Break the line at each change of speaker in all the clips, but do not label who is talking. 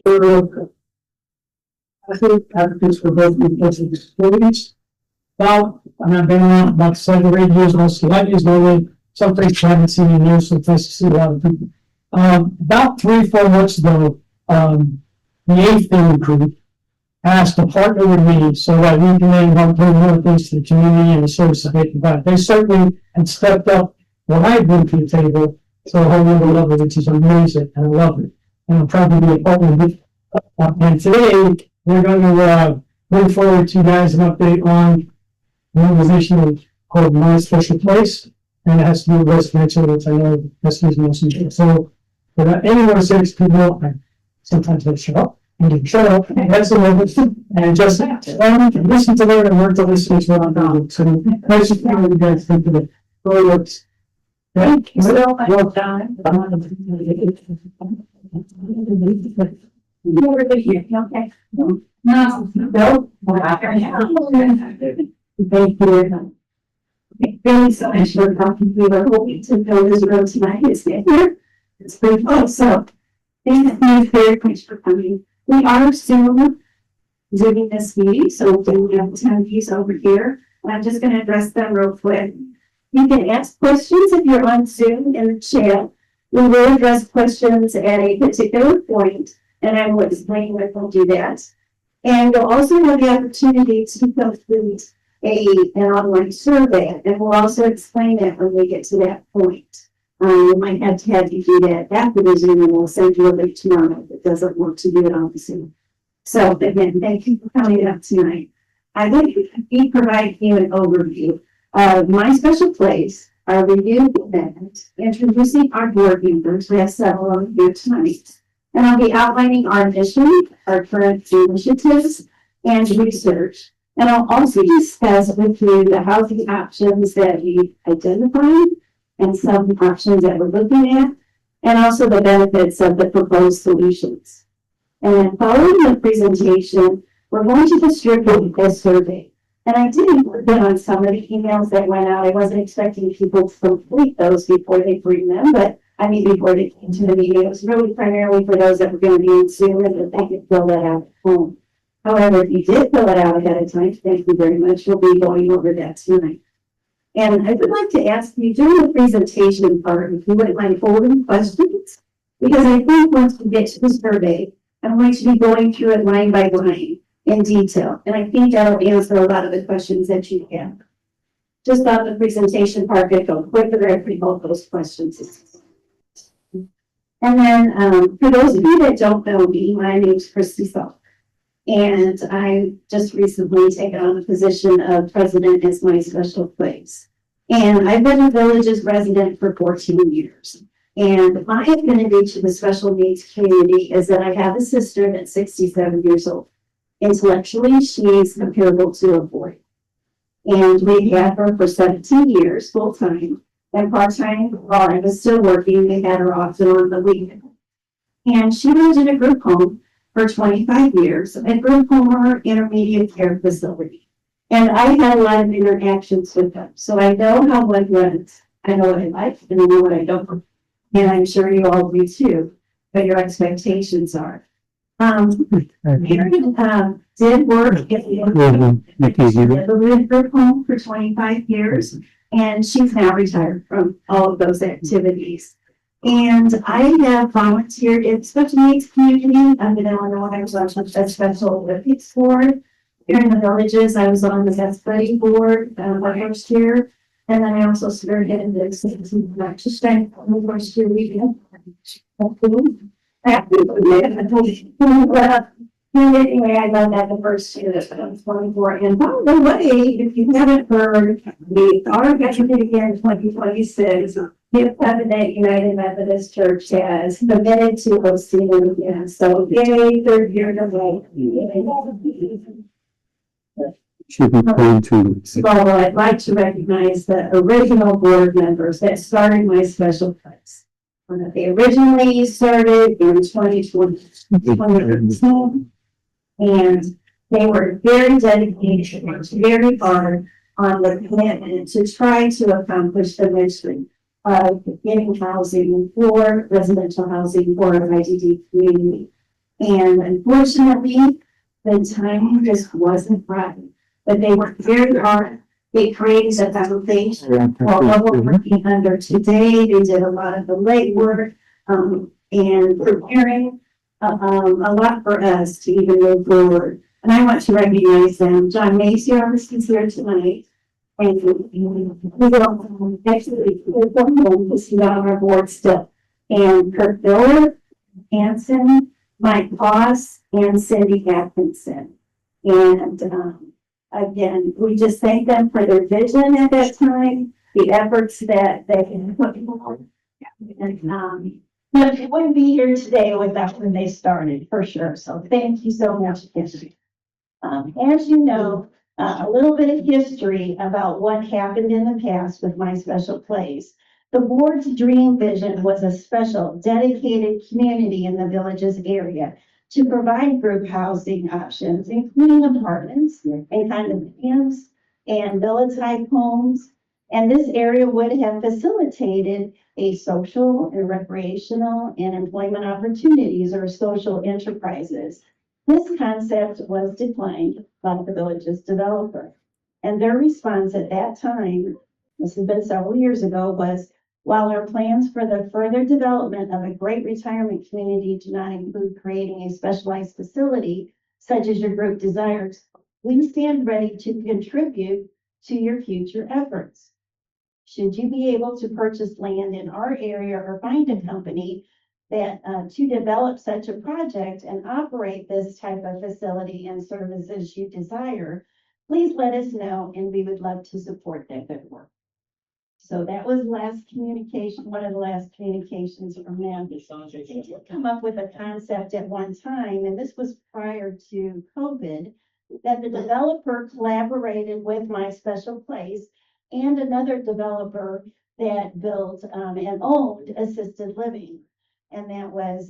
I think advocates for both because of disabilities. Well, and I've been around about 7 or 8 years, most likely is only some places I haven't seen in years, some places see a lot of people. About 3-4 months ago, the eighth family group asked to partner with me so that we can then help bring more things to the community and the services they provide. They certainly have stepped up what I bring to the table to a whole other level, which is amazing, and I love it. And I'm proud to be a partner with. And today, they're going to bring forward to you guys an update on an organization called My Special Place, and it has to do with residential, which I know that's the most important. So, without anyone says people, sometimes they show up and you shut up, and that's the moment, and just listen to learn and work to listen is what I'm doing. So, nice to hear you guys think of it. Thank you. Well done. Okay. No. Thank you. Thank you so much for talking. We were hoping to fill this room tonight. It's here. It's pretty full. So thank you very much for coming. We are soon doing this meeting, so we have attendees over here. I'm just going to address them real quick. You can ask questions if you're on Zoom in the chat. We will address questions at a particular point, and I will explain when we'll do that. And you'll also have the opportunity to complete an online survey, and we'll also explain that when we get to that point. We might have to have you do that after the Zoom, and we'll send you a link tomorrow if it doesn't work to do it on the Zoom. So again, thank you for coming up tonight. I'd like to be providing you an overview of My Special Place, our review event, introducing our board members. We have several of you tonight. And I'll be outlining our mission, our current initiatives, and research. And I'll also discuss with you the housing options that we've identified and some options that we're looking at, and also the benefits of the proposed solutions. And then following the presentation, we're going to distribute this survey. And I did include it on some of the emails that went out. I wasn't expecting people to complete those before they bring them, but I mean, before they came to the meeting, it was really primarily for those that were going to be in Zoom and that they could fill that out at home. However, if you did fill it out ahead of time, thank you very much. We'll be going over that tonight. And I would like to ask you during the presentation part, if you wouldn't mind holding questions, because I think once we get to the survey, I'm going to be going through it line by line in detail. And I think that'll answer a lot of the questions that you have. Just on the presentation part, get go quicker if we hold those questions. And then for those of you that don't know me, my name is Kristy Sullivan. And I just recently taken on the position of president as My Special Place. And I've been a Villages resident for 14 years. And my affinity to the special needs community is that I have a sister that's 67 years old. Intellectually, she's comparable to a boy. And we've had her for 17 years, full time. And part-time, while I was still working, we had her often on the weekend. And she lived in a group home for 25 years, a group home or intermediate care facility. And I had a lot of interactions with them. So I know how one runs. I know what I like and I know what I don't. And I'm sure you all do too, what your expectations are. Mary did work in the group home for 25 years. And she's now retired from all of those activities. And I have volunteered in special needs community. I'm in Illinois. I was on the Special Olympics board. Here in the Villages, I was on the Best Buddy board my first year. And then I also spearheaded the citizen action strength on the first year weekend. Anyway, I love that the first year that I was 24. And by the way, if you haven't heard, we are getting it again 2026. New Covenant United Methodist Church has committed to hosting them again. So, yay, third year in a row.
Should be praying to.
Well, I'd like to recognize the original board members that started My Special Place. They originally started in 2020. And they were very dedicated, worked very hard on the commitment to try to accomplish the mission of getting housing for residential housing for our IDD community. And unfortunately, the timing just wasn't right. But they worked very hard. They created a foundation for what we're working under today. They did a lot of the legwork, and preparing, a lot for us to even move forward. And I want to recognize them. John Macy, is here tonight. And we don't actually, this is on our board still. And Kurt Miller, Hanson, Mike Voss, and Cindy Atkinson. And again, we just thank them for their vision at that time, the efforts that they put forward. And but it wouldn't be here today without when they started, for sure. So thank you so much. As you know, a little bit of history about what happened in the past with My Special Place. The board's dream vision was a special, dedicated community in the village's area to provide group housing options, including apartments and condominiums and villa-type homes. And this area would have facilitated a social and recreational and employment opportunities or social enterprises. This concept was declined by the village's developer. And their response at that time, this has been several years ago, was, while our plans for the further development of a great retirement community do not include creating a specialized facility such as your group desires, we stand ready to contribute to your future efforts. Should you be able to purchase land in our area or find a company that to develop such a project and operate this type of facility and services you desire, please let us know and we would love to support that good work. So that was last communication, one of the last communications from them. They did come up with a concept at one time, and this was prior to COVID, that the developer collaborated with My Special Place and another developer that built and owned assisted living. And that was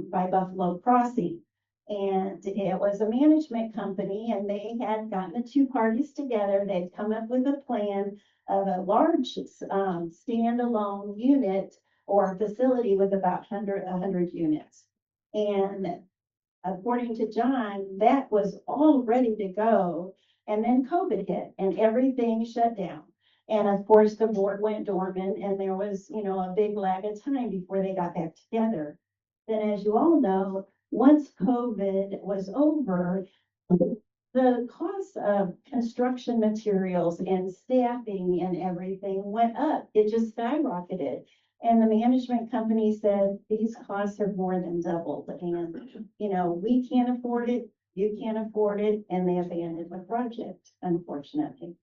by Buffalo Crossing. And it was a management company, and they had gotten the two parties together. They'd come up with a plan of a large standalone unit or facility with about 100 units. And according to John, that was all ready to go. And then COVID hit and everything shut down. And of course, the board went dormant and there was, a big lag of time before they got back together. Then, as you all know, once COVID was over, the cost of construction materials and staffing and everything went up. It just skyrocketed. And the management company said, these costs have more than doubled. And, we can't afford it, you can't afford it. And they abandoned the project, unfortunately.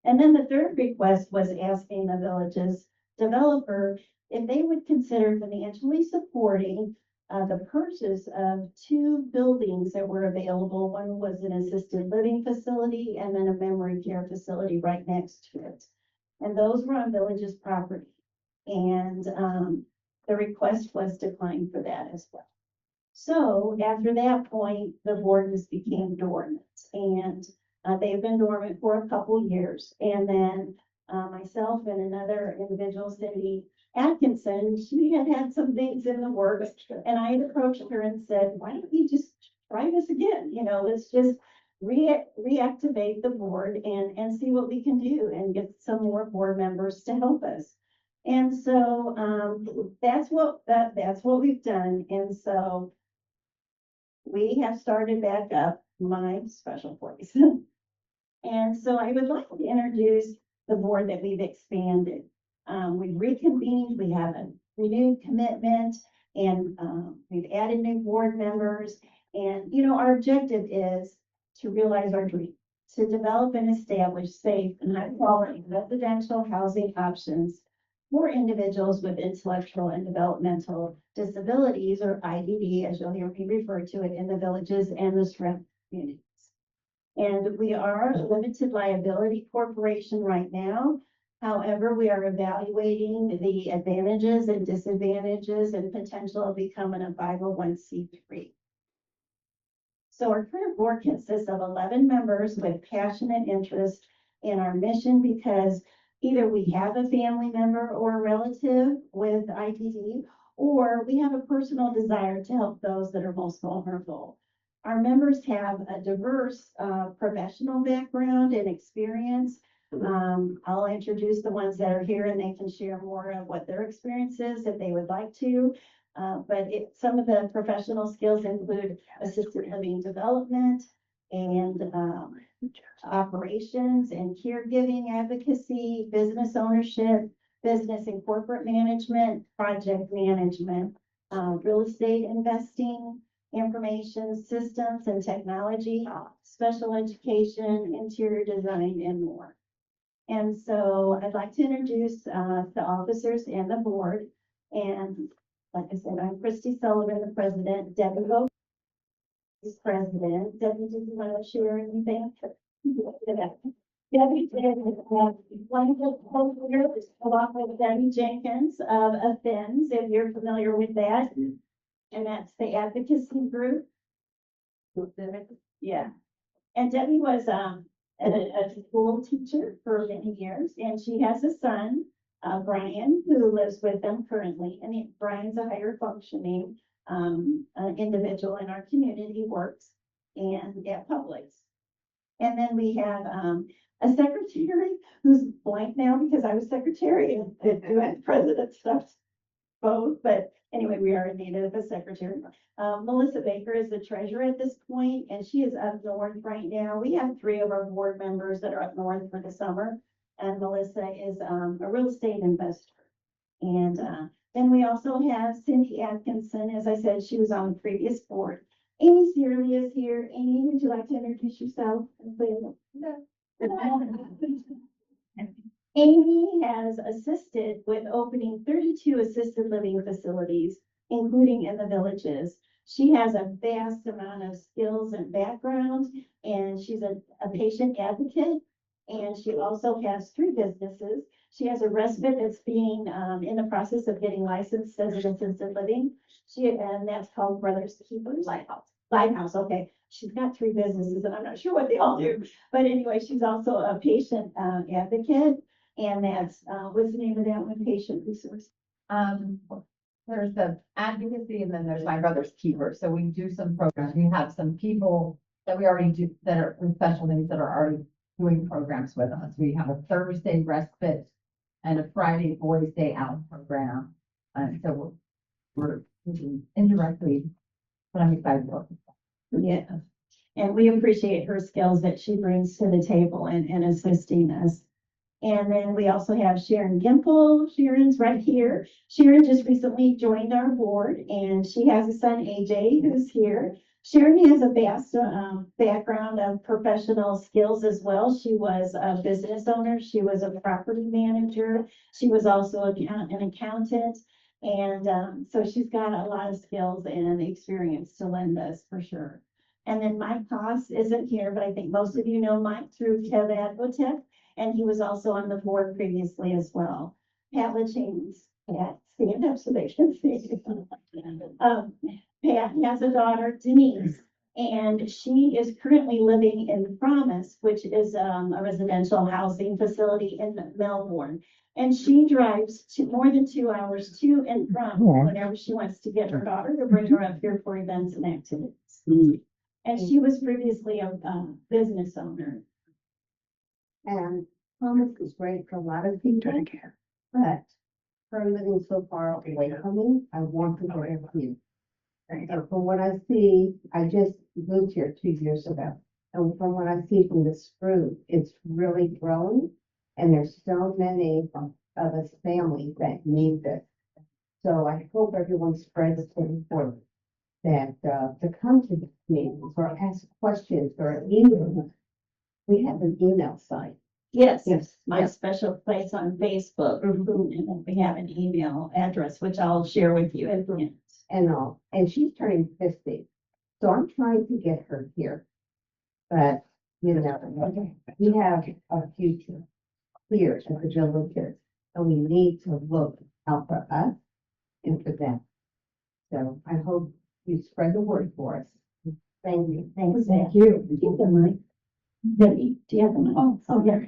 And then the third request was asking the village's developer if they would consider financially supporting the purchase of two buildings that were available. One was an assisted living facility and then a memory care facility right next to it. And those were on village's property. And the request was declined for that as well. So after that point, the board just became dormant, and they've been dormant for a couple years. And then myself and another individual, Cindy Atkinson, she had some things in the works, and I had approached her and said, why don't you just try this again? Let's just reactivate the board and see what we can do and get some more board members to help us. And so that's what we've done. And so we have started back up My Special Place. And so I would like to introduce the board that we've expanded. We've reconvened, we have a renewed commitment, and we've added new board members. And, our objective is to realize our dream, to develop and establish safe and high quality residential housing options for individuals with intellectual and developmental disabilities, or IDD, as you'll hear me refer to it in the villages and the surrounding communities. And we are a limited liability corporation right now. However, we are evaluating the advantages and disadvantages and potential of becoming a 501c3. So our current board consists of 11 members with passionate interest in our mission, because either we have a family member or a relative with IDD,
or we have a personal desire to help those that are most vulnerable. Our members have a diverse professional background and experience. I'll introduce the ones that are here and they can share more of what their experience is if they would like to. Some of the professional skills include assisted living development and operations and caregiving advocacy, business ownership, business and corporate management, project management, real estate investing, information systems and technology, special education, interior design, and more. And so I'd like to introduce the officers and the board. And like I said, I'm Kristy Sullivan, the president. Debbie Hope is president. Debbie, did you want to share anything? Debbie did wonderful here, along with Debbie Jenkins of Offends, if you're familiar with that. And that's the advocacy group. Yeah. And Debbie was a school teacher for many years, and she has a son, Brian, who lives with them currently. And Brian's a higher functioning individual in our community, works and at Publix. And then we have a secretary who's blank now because I was secretary and doing president stuff both. But anyway, we are in need of a secretary. Melissa Baker is the treasurer at this point, and she is up north right now. We have 3 of our board members that are up north for the summer, and Melissa is a real estate investor. And then we also have Cindy Atkinson. As I said, she was on the previous board. Amy Searley is here. Amy, would you like to introduce yourself? Amy has assisted with opening 32 assisted living facilities, including in the villages. She has a vast amount of skills and background, and she's a patient advocate. And she also has 3 businesses. She has a respite that's being in the process of getting licensed as an assisted living. And that's called Brothers Keepers. Lighthouse, okay. She's got 3 businesses, and I'm not sure what they all do. But anyway, she's also a patient advocate. And that's, what's the name of that one? Patient resource.
There's the advocacy and then there's my brother's keeper. So we do some programs. We have some people that we already do that are with special needs that are already doing programs with us. We have a Thursday respite and a Friday boys day out program. So we're indirectly, but I'm excited about it.
Yeah. And we appreciate her skills that she brings to the table and assisting us. And then we also have Sharon Gimple. Sharon's right here. Sharon just recently joined our board, and she has a son, AJ, who's here. Sharon has a vast background of professional skills as well. She was a business owner. She was a property manager. She was also an accountant. And so she's got a lot of skills and experience to lend us for sure. And then Mike Haas isn't here, but I think most of you know Mike through Kev Advotech. And he was also on the board previously as well. Pat LaChains, Pat, stand up so they can see. Pat has a daughter, Denise, and she is currently living in Promise, which is a residential housing facility in Melbourne. And she drives more than 2 hours to and from whenever she wants to get her daughter to bring her up here for events and activities. And she was previously a business owner.
And Thomas is great for a lot of people, but her living so far away from me, I want to go with you. And from what I see, I just moved here 2 years ago. And from what I see from this group, it's really growing. And there's so many of us families that need this. So I hope everyone spreads it forward that to come to these meetings or ask questions or email. We have an email site.
Yes,
Yes,
my
yes.
special place on Facebook,
Mhm.
and then we have an email address, which I'll share with you at the end.
And all, and she's turning 50. So I'm trying to get her here. But, you know, we have a future here at the villages, and we need to look out for us and for them. So I hope you spread the word for us. Thank you.
Thanks. Thank you. Keep the mic. Debbie, do you have the mic? Oh, yeah.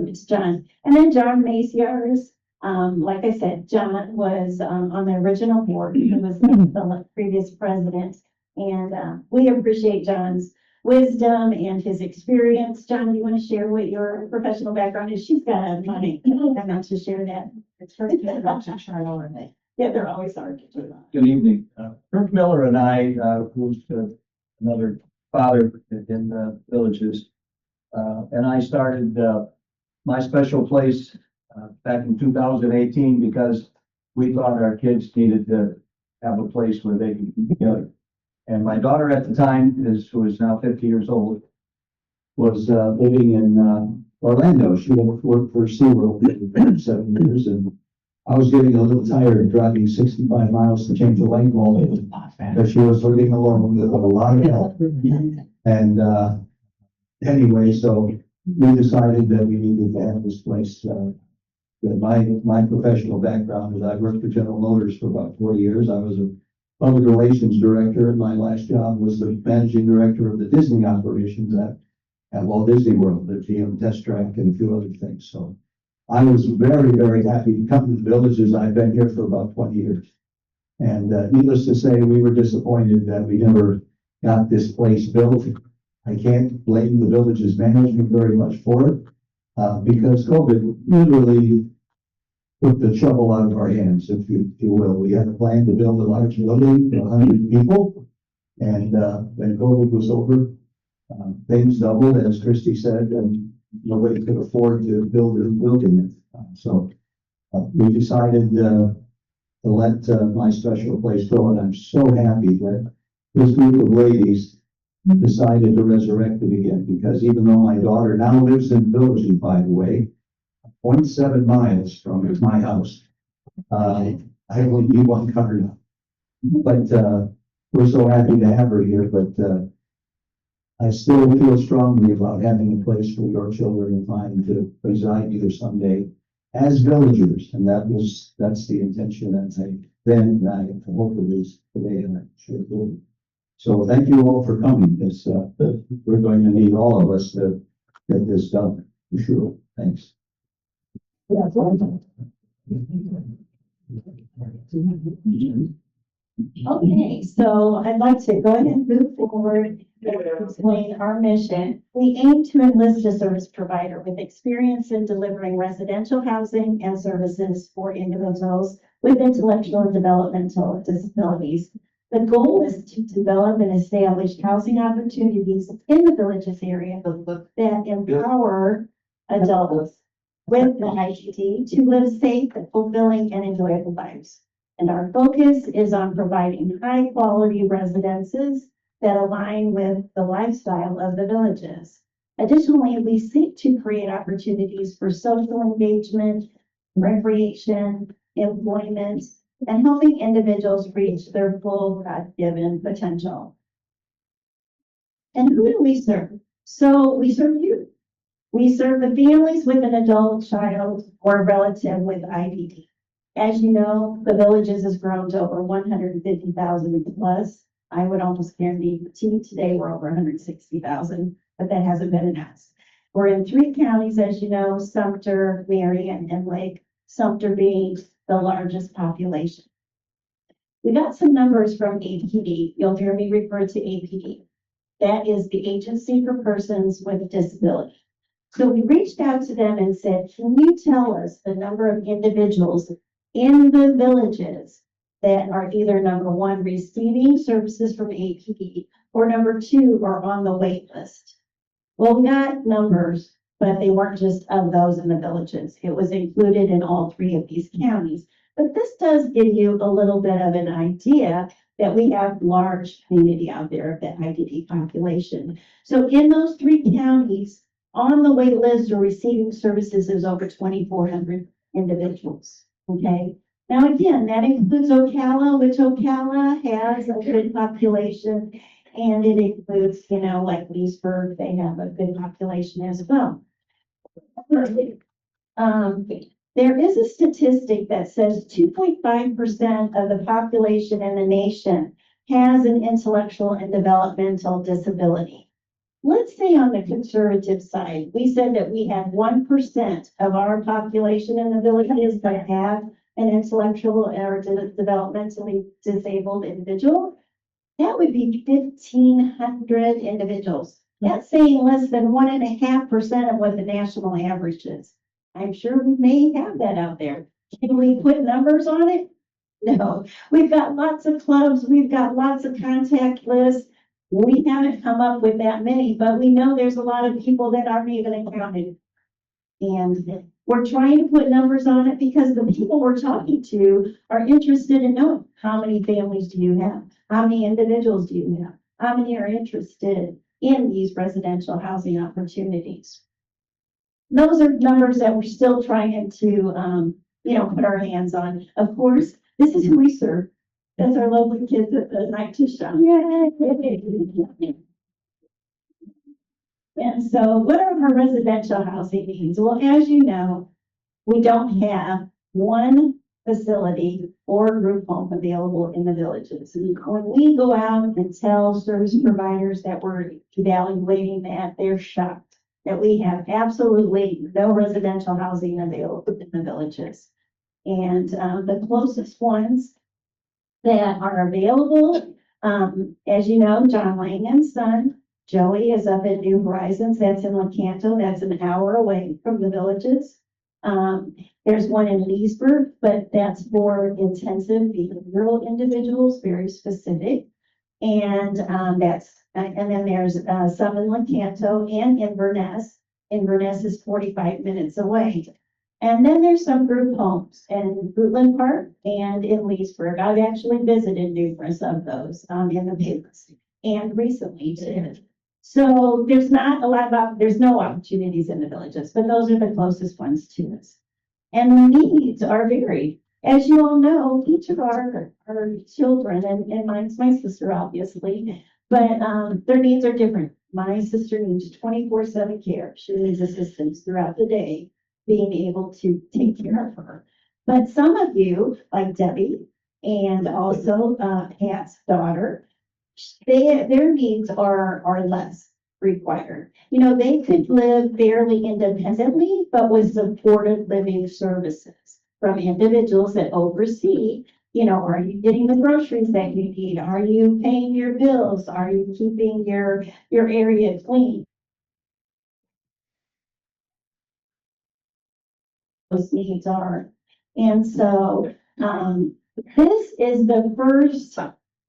It's John. And then John Maciar is Like I said, John was, on the original board. He was the previous president. And, we appreciate John's wisdom and his experience. John, do you want to share what your professional background is? She's got money. I meant to share that.
It's first introduction, Charlotte, and they.
Yeah, they're always hard to do.
Good evening. Kirk Miller and I, who's another father in the villages, and I started my special place back in 2018 because we thought our kids needed to have a place where they could be together. And my daughter at the time, who is now 50 years old, was living in Orlando. She worked for SeaWorld for 7 years, and I was getting a little tired driving 65 miles to change a light bulb because she was living alone with a lot of help. And anyway, so we decided that we needed to have this place. My professional background is I worked for General Motors for about 4 years. I was a public relations director, and my last job was the managing director of the Disney operations at Walt Disney World, the GM Test Track and a few other things. So I was very, very happy to come to the villages. I've been here for about 20 years. And needless to say, we were disappointed that we never got this place built. I can't blame the village's management very much for it because COVID literally put the shovel out of our hands, if you will. We had a plan to build a large building for 100 people. And when COVID was over, things doubled, as Kristy said, and nobody could afford to build a building. So we decided to let my special place go, and I'm so happy that this group of ladies decided to resurrect it again, because even though my daughter now lives in Villages, by the way, 0.7 miles from my house, I only need one car now. But we're so happy to have her here, but I still feel strongly about having a place for your children and mine to reside either someday as villagers, and that's the intention that I hope it is today, and I'm sure it will be. So thank you all for coming, because we're going to need all of us to get this done, for sure. Thanks.
Okay, so I'd like to go ahead and move forward and explain our mission. We aim to enlist a service provider with experience in delivering residential housing and services for individuals with intellectual and developmental disabilities. The goal is to develop and establish housing opportunities in the villages area that empower adults with the ITD to live safe, fulfilling, and enjoyable lives. And our focus is on providing high quality residences that align with the lifestyle of the villages. Additionally, we seek to create opportunities for social engagement, recreation, employment, and helping individuals reach their full God-given potential. And who do we serve? So we serve youth. We serve the families with an adult, child, or relative with IDD. As you know, the villages has grown to over 150,000 plus. I would almost guarantee today we're over 160,000, but that hasn't been announced. We're in 3 counties, as you know, Sumter, Marion, and Lake, Sumter being the largest population. We got some numbers from APD. You'll hear me refer to APD. That is the Agency for Persons with Disabilities. So we reached out to them and said, can you tell us the number of individuals in the villages that are either number 1, receiving services from APD, or number 2, are on the wait list? Well, we got numbers, but they weren't just of those in the villages. It was included in all 3 of these counties. But this does give you a little bit of an idea that we have large community out there of the IDD population. So in those 3 counties, on the wait list or receiving services, there's over 2,400 individuals. Okay. Now, again, that includes Ocala, which Ocala has a good population, and it includes, like Leesburg, they have a good population as well. There is a statistic that says 2.5% of the population in the nation has an intellectual and developmental disability. let's say on the conservative side, we said that we had 1% of our population in the villages that have an intellectual or developmentally disabled individual. That would be 1,500 individuals. That's saying less than 1.5% of what the national average is. I'm sure we may have that out there. Can we put numbers on it? No. We've got lots of clubs. We've got lots of contact lists. We haven't come up with that many, but we know there's a lot of people that aren't even accounted. And we're trying to put numbers on it because the people we're talking to are interested in knowing how many families do you have? How many individuals do you have? How many are interested in these residential housing opportunities? Those are numbers that we're still trying to, put our hands on. Of course, this is who we serve. That's our lovely kids at the night to shop. And so what are our residential housing needs? Well, as you know, we don't have one facility or group home available in the villages. When we go out and tell service providers that we're evaluating that, they're shocked that we have absolutely no residential housing available in the villages. And the closest ones that are available, as you know, John Langen's son, Joey, is up at New Horizons. That's in Lecanto. That's an hour away from the villages. There's one in Leesburg, but that's for intensive behavioral individuals, very specific. And and then there's some in Lecanto and Inverness. Inverness is 45 minutes away. And then there's some group homes in Fruitland Park and in Leesburg. I've actually visited numerous of those in the past and recently too. So there's no opportunities in the villages, but those are the closest ones to us. And the needs are varied. As you all know, each of our children, and mine's my sister, obviously, but their needs are different. My sister needs 24/7 care. She needs assistance throughout the day, being able to take care of her. But some of you, like Debbie, and also Pat's daughter, their needs are less required. You know, they could live fairly independently, but with supported living services from individuals that oversee, are you getting the groceries that you need? Are you paying your bills? Are you keeping your area clean? Those needs are. And so this is the first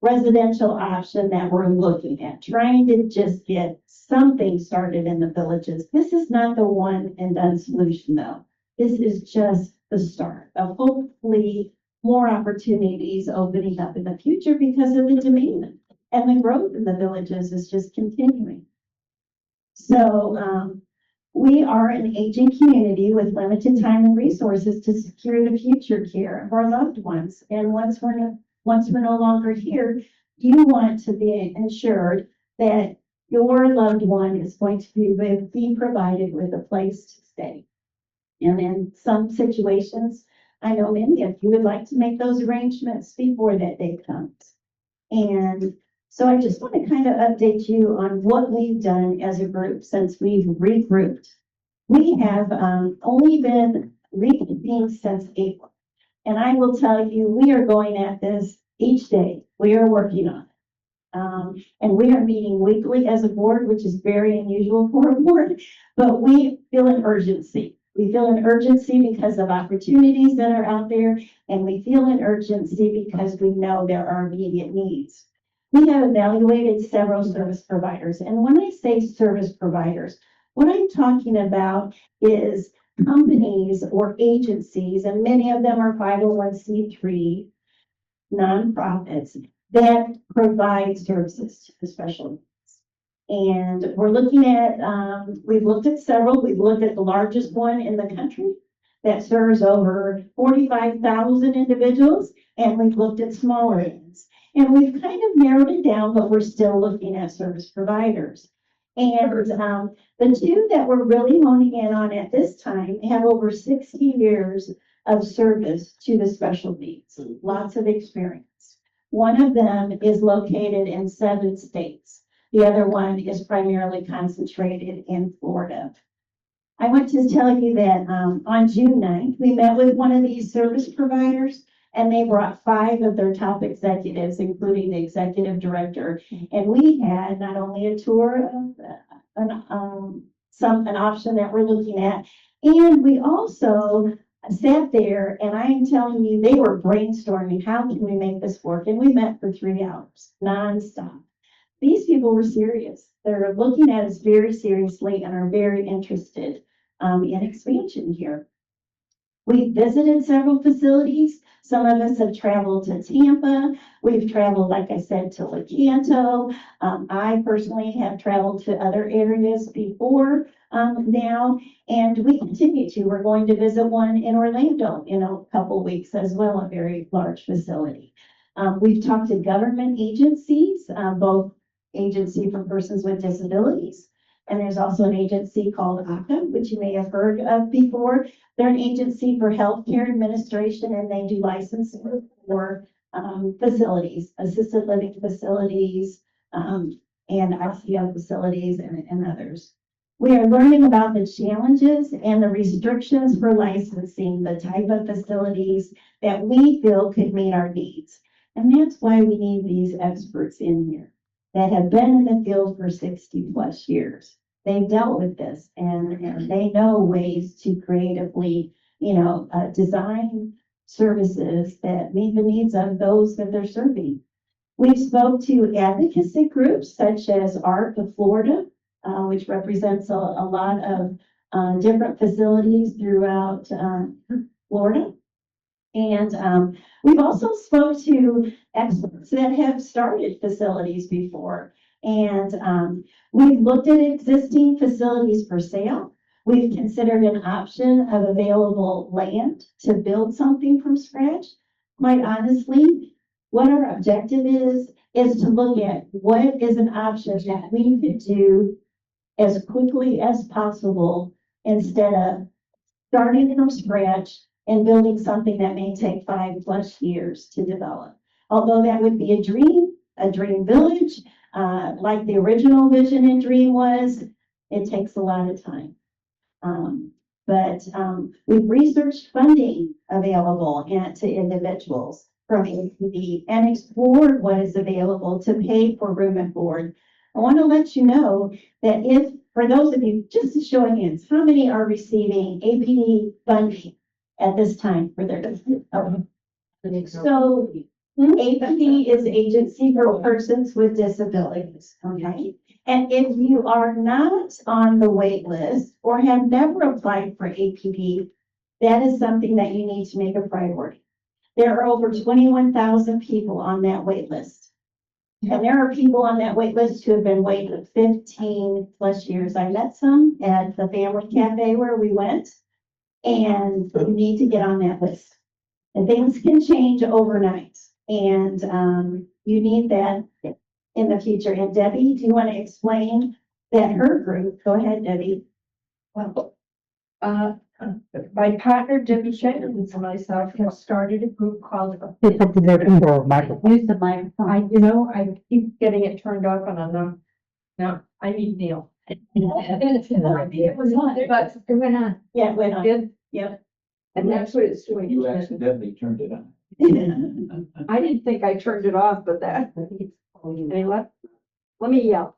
residential option that we're looking at, trying to just get something started in the villages. This is not the one and done solution though. This is just the start of hopefully more opportunities opening up in the future because of the demand and the growth in the villages is just continuing. So we are an aging community with limited time and resources to secure the future care of our loved ones. And once we're no longer here, you want to be ensured that your loved one is going to be provided with a place to stay. And in some situations, I know many of you would like to make those arrangements before that day comes. And so I just want to kind of update you on what we've done as a group since we've regrouped. We have only been reconvened since April. And I will tell you, we are going at this each day. We are working on it. And we are meeting weekly as a board, which is very unusual for a board, but we feel an urgency. We feel an urgency because of opportunities that are out there, and we feel an urgency because we know there are immediate needs. We have evaluated several service providers, and when I say service providers, what I'm talking about is companies or agencies, and many of them are 501c3 nonprofits that provide services to the special needs. And we're looking at, we've looked at several. We've looked at the largest one in the country that serves over 45,000 individuals, and we've looked at smaller ones. And we've kind of narrowed it down, but we're still looking at service providers. And the two that we're really honing in on at this time have over 60 years of service to the special needs, lots of experience. One of them is located in 7 states. The other one is primarily concentrated in Florida. I want to tell you that on June 9th, we met with one of these service providers, and they brought 5 of their top executives, including the executive director. And we had not only a tour of an option that we're looking at, and we also sat there, and I am telling you, they were brainstorming, how can we make this work? And we met for 3 hours, nonstop. These people were serious. They're looking at us very seriously and are very interested in expansion here. We visited several facilities. Some of us have traveled to Tampa. We've traveled, like I said, to Lecanto. I personally have traveled to other areas before now, and we continue to. We're going to visit one in Orlando in a couple weeks as well, a very large facility. We've talked to government agencies, both Agency for Persons with Disabilities, and there's also an agency called ACA, which you may have heard of before. They're an agency for healthcare administration, and they do licensing for facilities, assisted living facilities, and ICO facilities and others. We are learning about the challenges and the restrictions for licensing the type of facilities that we feel could meet our needs. And that's why we need these experts in here that have been in the field for 60+ years. They've dealt with this and they know ways to creatively, design services that meet the needs of those that they're serving. We've spoke to advocacy groups such as ARC of Florida, which represents a lot of different facilities throughout Florida. And we've also spoke to experts that have started facilities before. And we've looked at existing facilities for sale. We've considered an option of available land to build something from scratch. Quite honestly, what our objective is to look at what is an option that we could do as quickly as possible instead of starting from scratch and building something that may take 5+ years to develop. Although that would be a dream village, like the original vision and dream was, it takes a lot of time. But we've researched funding available to individuals from APD and explored what is available to pay for room and board. I want to let you know that for those of you, just to show of hands, how many are receiving APD funding at this time for their, so APD is Agency for Persons with Disabilities, okay? And if you are not on the wait list or have never applied for APD, that is something that you need to make a priority. There are over 21,000 people on that wait list. And there are people on that wait list who have been waiting 15+ years. I met some at the Family Cafe where we went, and you need to get on that list. And things can change overnight, and you need that in the future. And Debbie, do you want to explain that her group? Go ahead, Debbie.
Well, my partner Debbie Jenkins and myself have started a group called.
Use the microphone.
I keep getting it turned off and on. No, I need Neil. It was on, but it went on.
Yeah, it went on.
Good.
Yep.
And that's what it's doing.
You accidentally turned it on.
I didn't think I turned it off, but that. Anyway, let me yell.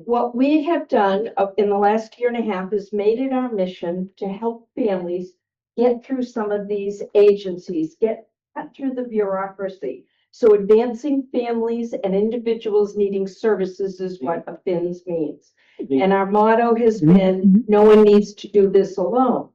What we have done in the last year and a half is made it our mission to help families get through some of these agencies, cut through the bureaucracy. So advancing families and individuals needing services is what a FINS means. And our motto has been, no one needs to do this alone.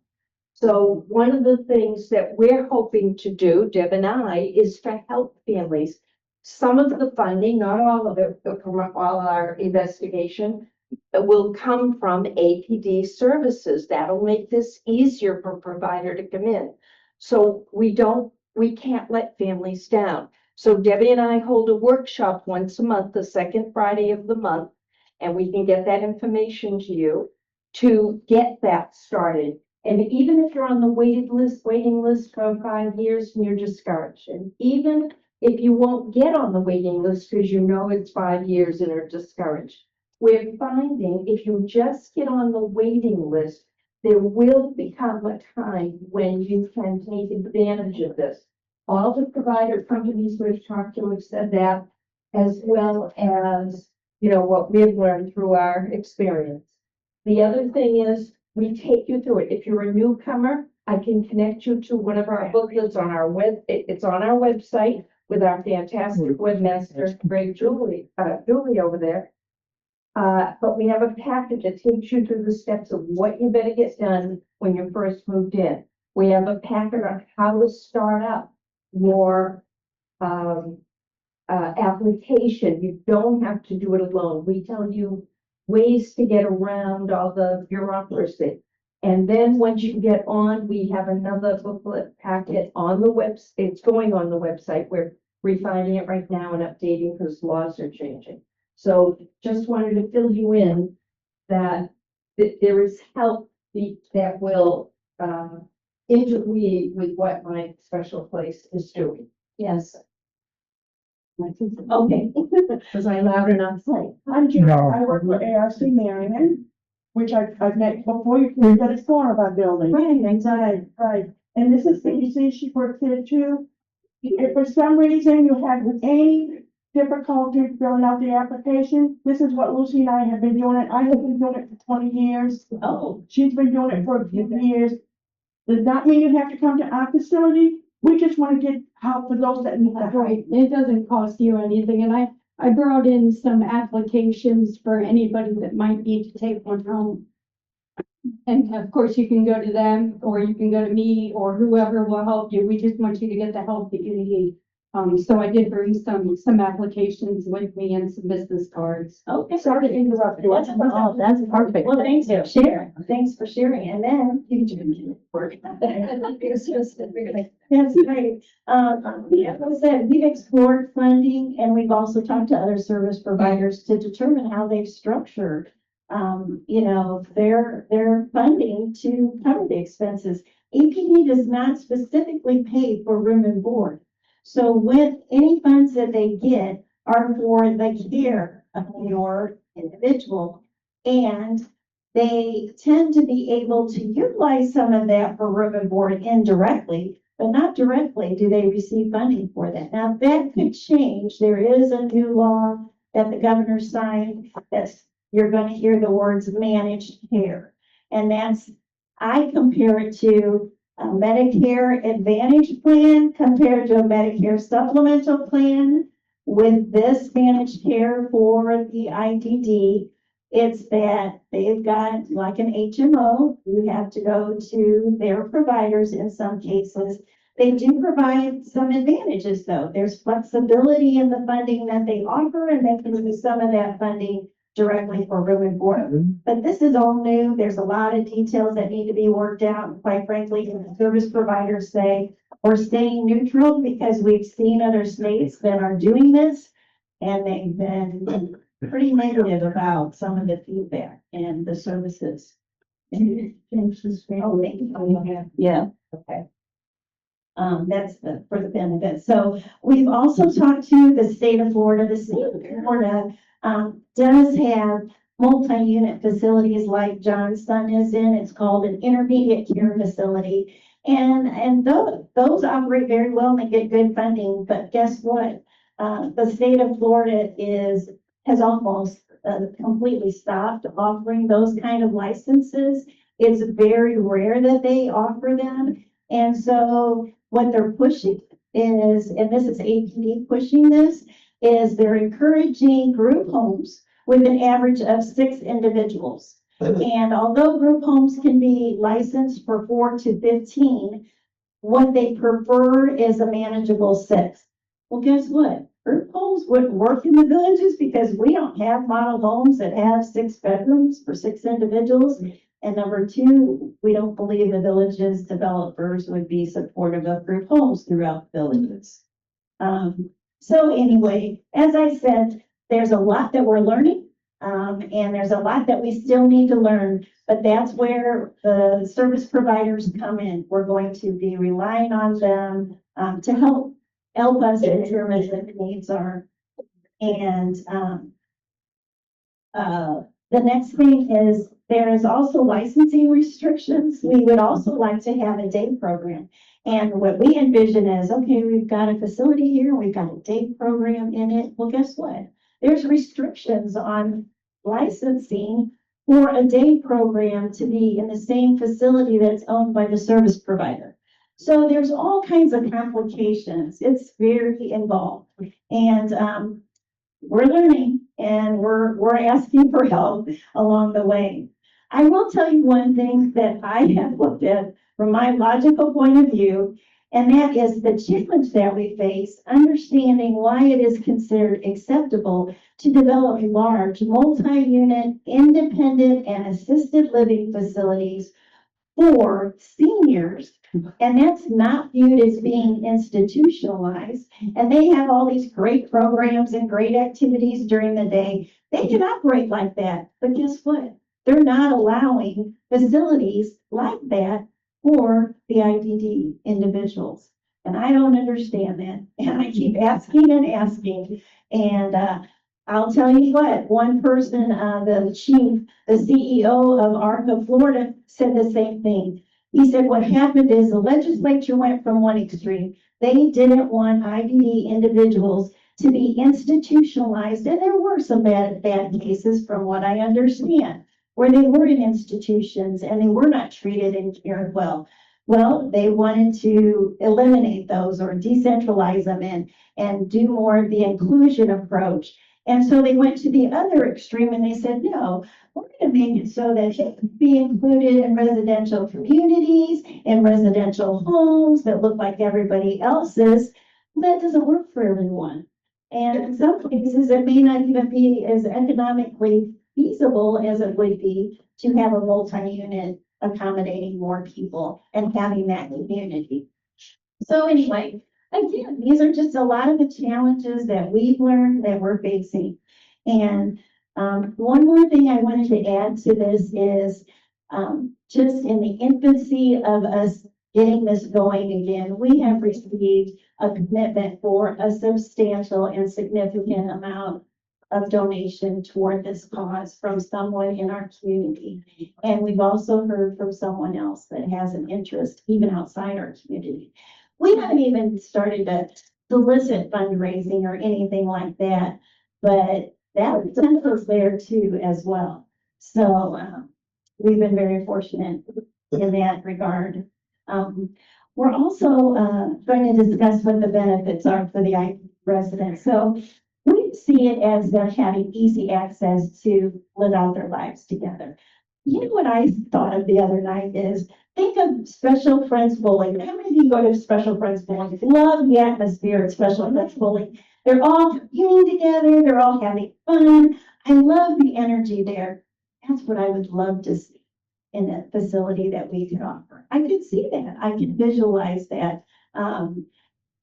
So one of the things that we're hoping to do, Deb and I, is to help families. Some of the funding, not all of it, but from all our investigation, will come from APD services. That'll make this easier for a provider to come in. So we can't let families down. So Debbie and I hold a workshop once a month, the second Friday of the month, and we can get that information to you to get that started. And even if you're on the waiting list for 5 years and you're discouraged, and even if you won't get on the waiting list because you know it's 5 years and are discouraged. We're finding if you just get on the waiting list, there will become a time when you can take advantage of this. All the provider companies we've talked to have said that, as well as, what we've learned through our experience. The other thing is, we take you through it. If you're a newcomer, I can connect you to one of our booklets on our it's on our website with our fantastic webmaster, Greg Julie over there. But we have a package that takes you through the steps of what you better get done when you first moved in. We have a packet on how to start up your application. You don't have to do it alone. We tell you ways to get around all the bureaucracy. And then once you get on, we have another booklet packet on the website. It's going on the website. We're refining it right now and updating because laws are changing. So just wanted to fill you in that there is help that will interweave with what my special place is doing.
Yes. Okay. Was I loud enough?
I'm Jim.
No.
I work for ARC Marion, which I've met before you came to the corner of our building.
Right.
Right. And this is CBC, she works here too. If for some reason you have any difficulty filling out the application, this is what Lucy and I have been doing it. I have been doing it for 20 years.
Oh,
She's been doing it for a few years. Does not mean you have to come to our facility. We just want to get help for those that need the help.
Right, it doesn't cost you anything, and I brought in some applications for anybody that might need to take one home. And of course, you can go to them, or you can go to me, or whoever will help you. We just want you to get the help that you need. So I did bring some applications with me and some business cards.
okay.
Sorry to interrupt you.
Oh, that's perfect. Well, thanks for sharing. Thanks for sharing. And then you can work. That's great. Yeah, like I said, we've explored funding and we've also talked to other service providers to determine how they've structured, their funding to cover the expenses. EPD does not specifically pay for room and board. So with any funds that they get are for the care of your individual. And they tend to be able to utilize some of that for room and board indirectly, but not directly do they receive funding for that. Now that could change. There is a new law that the governor signed that you're going to hear the words managed care. And I compare it to a Medicare Advantage plan compared to a Medicare supplemental plan. With this managed care for the IDD, it's that they've got like an HMO. You have to go to their providers in some cases. They do provide some advantages though. There's flexibility in the funding that they offer, and they can use some of that funding directly for room and board. But this is all new. There's a lot of details that need to be worked out. And quite frankly, the service providers say we're staying neutral because we've seen other states that are doing this, and they've been pretty negative about some of the feedback and the services. Oh, thank you. Yeah. Okay. That's for the benefit. So we've also talked to the state of Florida. The state of Florida does have multi-unit facilities like John's son is in. It's called an intermediate care facility. And those operate very well and they get good funding. But guess what? The state of Florida has almost completely stopped offering those kind of licenses. It's very rare that they offer them. And so what they're pushing is, and this is APD pushing this, is they're encouraging group homes with an average of 6 individuals. And although group homes can be licensed for 4 to 15, what they prefer is a manageable 6. Well, guess what? Group homes wouldn't work in the villages because we don't have model homes that have 6 bedrooms for 6 individuals. And number 2, we don't believe the villages developers would be supportive of group homes throughout villages. So anyway, as I said, there's a lot that we're learning, and there's a lot that we still need to learn, but that's where the service providers come in. We're going to be relying on them to help help us determine what the needs are. And, the next thing is there is also licensing restrictions. We would also like to have a day program. And what we envision is, okay, we've got a facility here, we've got a day program in it. Well, guess what? There's restrictions on licensing for a day program to be in the same facility that's owned by the service provider. So there's all kinds of complications. It's very involved. And, we're learning and we're asking for help along the way. I will tell you one thing that I have looked at from my logical point of view, and that is the challenge that we face, understanding why it is considered acceptable to develop large, multi-unit, independent, and assisted living facilities for seniors. And that's not viewed as being institutionalized. And they have all these great programs and great activities during the day. They can operate like that. But guess what? They're not allowing facilities like that for the IDD individuals. And I don't understand that. And I keep asking and asking. And I'll tell you what, one person, the chief, the CEO of ARCA Florida said the same thing. He said what happened is the legislature went from one extreme. They didn't want IDD individuals to be institutionalized. And there were some bad cases from what I understand, where they were in institutions and they were not treated and cared well. Well, they wanted to eliminate those or decentralize them and do more of the inclusion approach. And so they went to the other extreme and they said, no, we're going to make it so that it can be included in residential communities, in residential homes that look like everybody else's. That doesn't work for everyone. And in some cases, it may not even be as economically feasible as it would be to have a multi-unit accommodating more people and having that community. So anyway, again, these are just a lot of the challenges that we've learned that we're facing. And one more thing I wanted to add to this is just in the infancy of us getting this going again, we have received a commitment for a substantial and significant amount of donation toward this cause from someone in our community. And we've also heard from someone else that has an interest even outside our community. We haven't even started to solicit fundraising or anything like that, but that potential is there too as well. So we've been very fortunate in that regard. We're also going to discuss what the benefits are for the IT residents. So we see it as them having easy access to live out their lives together. You know what I thought of the other night is, think of Special Friends Bowling. How many of you go to Special Friends Bowling? Love the atmosphere at Special Friends Bowling. They're all competing together. They're all having fun. I love the energy there. That's what I would love to see in a facility that we could offer. I could see that. I could visualize that.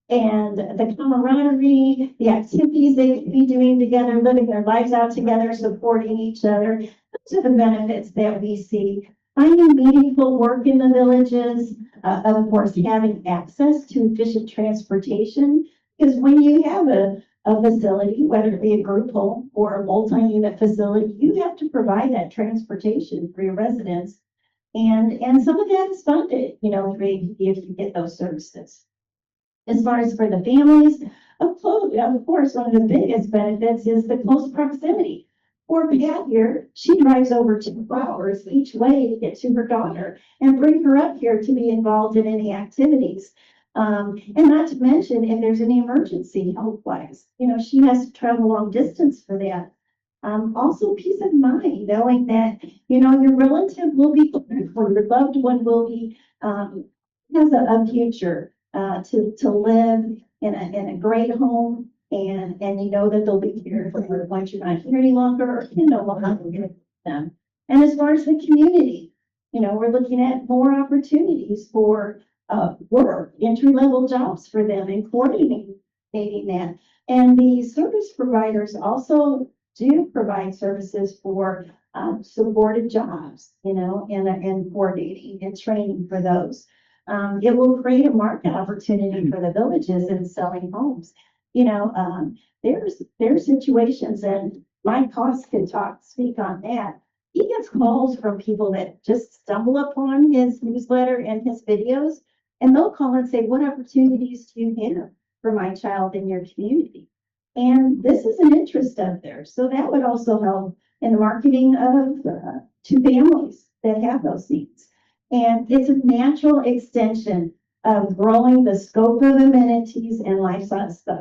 And the camaraderie, the activities they could be doing together, living their lives out together, supporting each other. Those are the benefits that we see. Finding meaningful work in the villages, of course, having access to efficient transportation. Because when you have a facility, whether it be a group home or a multi-unit facility, you have to provide that transportation for your residents. And some of that is funded, you know, if you get those services. As far as for the families, of course, one of the biggest benefits is the close proximity. For Pat here, she drives over 2 hours each way to get to her daughter and bring her up here to be involved in any activities. And not to mention if there's any emergency health-wise, you know, she has to travel long distance for that. Also peace of mind, knowing that, you know, your relative will be cared for, your loved one will be, has a future. To live in a great home and you know that they'll be cared for once you're not here any longer or can no longer with them. And as far as the community, you know, we're looking at more opportunities for work, entry-level jobs for them and coordinating that. And the service providers also do provide services for supported jobs, you know, and coordinating and training for those. it will create a market opportunity for the villages in selling homes. You know, there's situations, and Mike Cost could speak on that. He gets calls from people that just stumble upon his newsletter and his videos, and they'll call and say, what opportunities do you have for my child in your community? And this is an interest of theirs. So that would also help in the marketing of to families that have those needs. And it's a natural extension of growing the scope of amenities and life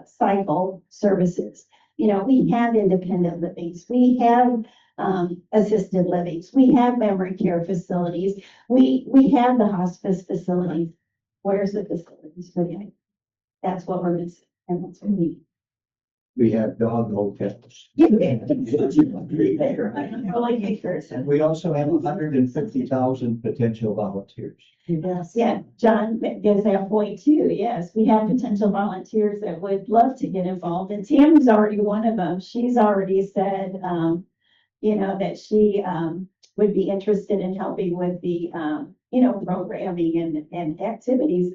cycle services. You know, we have independent livings, we have assisted livings, we have memory care facilities, we have the hospice facilities. Where's the facilities for that? That's what we're missing, and that's what we need.
We have dog hotels. And we also have 150,000 potential volunteers.
Yes, yeah, John gives that point too. Yes, we have potential volunteers that would love to get involved, and Tammy's already one of them. She's already said, you know, that she would be interested in helping with the, you know, programming and activities.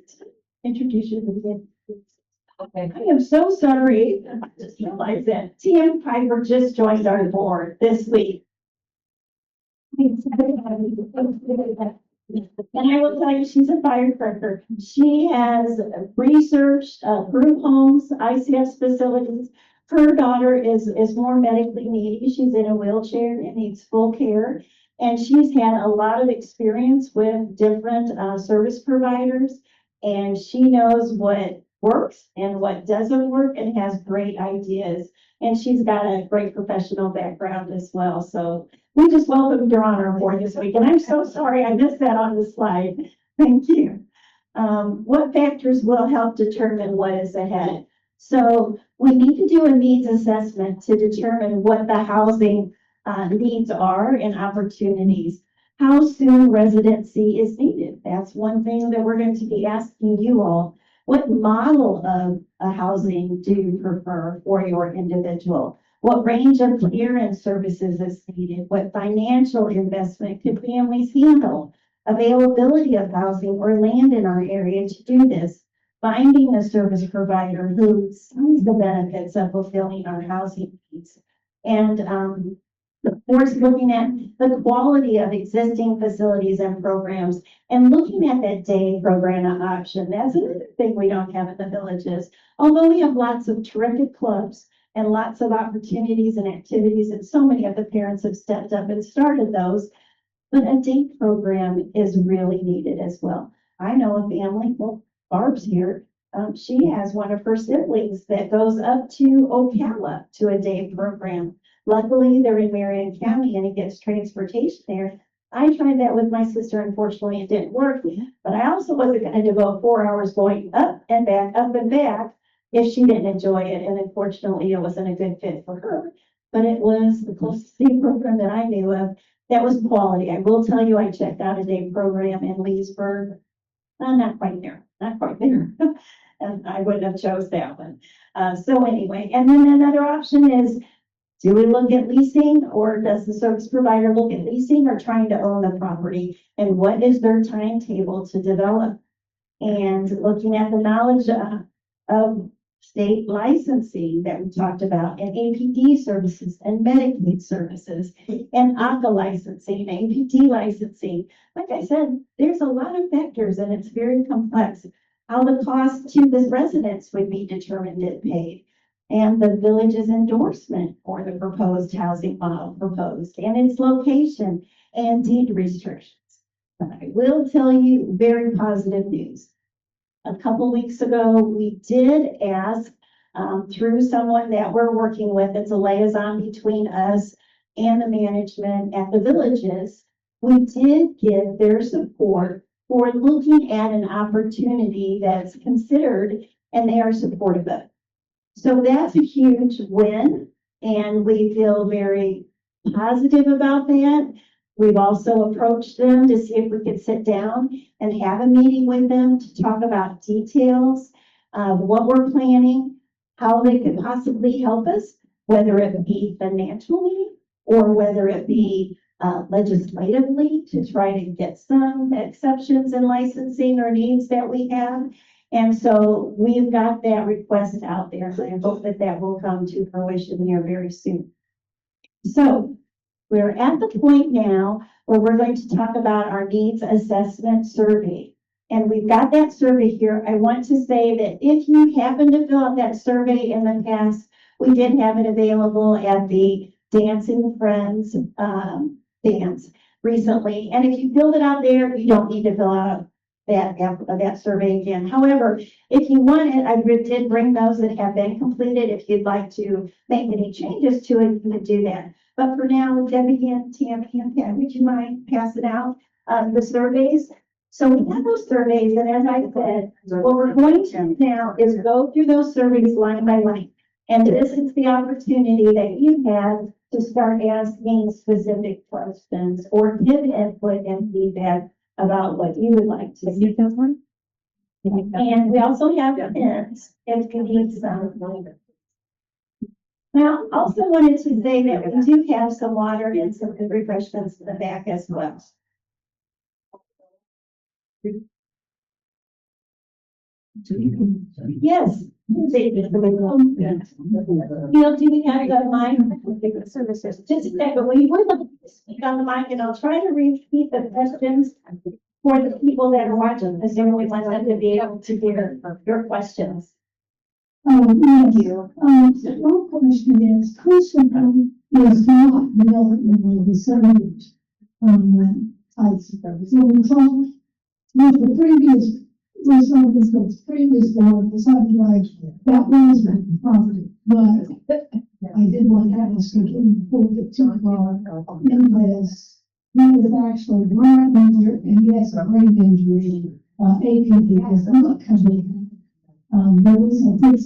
Introduce you to the.
Okay.
I am so sorry. I just realized that Tam Piper just joined our board this week. And I will tell you, she's a firecracker. She has researched group homes, ICF facilities. Her daughter is more medically needy. She's in a wheelchair and needs full care. And she's had a lot of experience with different service providers. And she knows what works and what doesn't work and has great ideas. And she's got a great professional background as well. So we just welcomed her on our board this week, and I'm so sorry I missed that on the slide. Thank you. What factors will help determine what is ahead? So we need to do a needs assessment to determine what the housing needs are and opportunities. How soon residency is needed? That's one thing that we're going to be asking you all. What model of housing do you prefer for your individual? What range of care and services is needed? What financial investment could families handle? Availability of housing or land in our area to do this. Finding a service provider who sees the benefits of fulfilling our housing needs. And of course, looking at the quality of existing facilities and programs and looking at that day program option. That's another thing we don't have in the villages. Although we have lots of terrific clubs and lots of opportunities and activities, and so many of the parents have stepped up and started those, but a day program is really needed as well. I know a family, well, Barb's here. She has one of her siblings that goes up to Ocala to a day program. Luckily, they're in Marion County and he gets transportation there. I tried that with my sister. Unfortunately, it didn't work, but I also wasn't going to devote 4 hours going up and back if she didn't enjoy it. And unfortunately, it wasn't a good fit for her, but it was the closest day program that I knew of that was quality. I will tell you, I checked out a day program in Leesburg. Not quite there, not quite there. And I wouldn't have chose that one. So anyway, and then another option is, do we look at leasing, or does the service provider look at leasing or trying to own the property? And what is their timetable to develop? And looking at the knowledge of state licensing that we talked about, and APD services and Medicaid services and ACA licensing, APD licensing. Like I said, there's a lot of factors and it's very complex. How the cost to the residents would be determined and paid, and the village's endorsement for the proposed housing model proposed, and its location and deed restrictions. But I will tell you very positive news. A couple weeks ago, we did ask through someone that we're working with, it's a liaison between us and the management at the villages. We did give their support for looking at an opportunity that's considered, and they are supportive of. So that's a huge win, and we feel very positive about that. We've also approached them to see if we could sit down and have a meeting with them to talk about details of what we're planning, how they could possibly help us, whether it be financially or whether it be legislatively to try to get some exceptions in licensing or needs that we have. And so we've got that request out there, and I hope that that will come to fruition here very soon. So we're at the point now where we're going to talk about our needs assessment survey. And we've got that survey here. I want to say that if you happen to fill out that survey in the past, we did have it available at the Dancing Friends dance recently. And if you filled it out there, you don't need to fill out that survey again. However, if you want it, I did bring those that have been completed. If you'd like to make any changes to it, you can do that. But for now, Debbie and Tammy and Pat, would you mind passing out the surveys? So we have those surveys, and as I said, what we're going to do now is go through those surveys line by line. And this is the opportunity that you have to start asking specific questions or give input and feedback about what you would like to see. And we also have pins if you need some. Now, also wanted to say that we do have some water and some refreshments in the back as well. Yes. Neil, do we have the mic? Services. Just a second, will you speak on the mic, and I'll try to repeat the questions for the people that are watching, because then we want them to be able to hear your questions.
Thank you. So one question is, Kristy is not developmental disabilities. Types of service. So we saw with the previous, we saw this was previous board, decided like that was the property, but I did want to ask again, before we get too far in this. He is actually brain injured and he has a brain injury, APD has not coming. There was things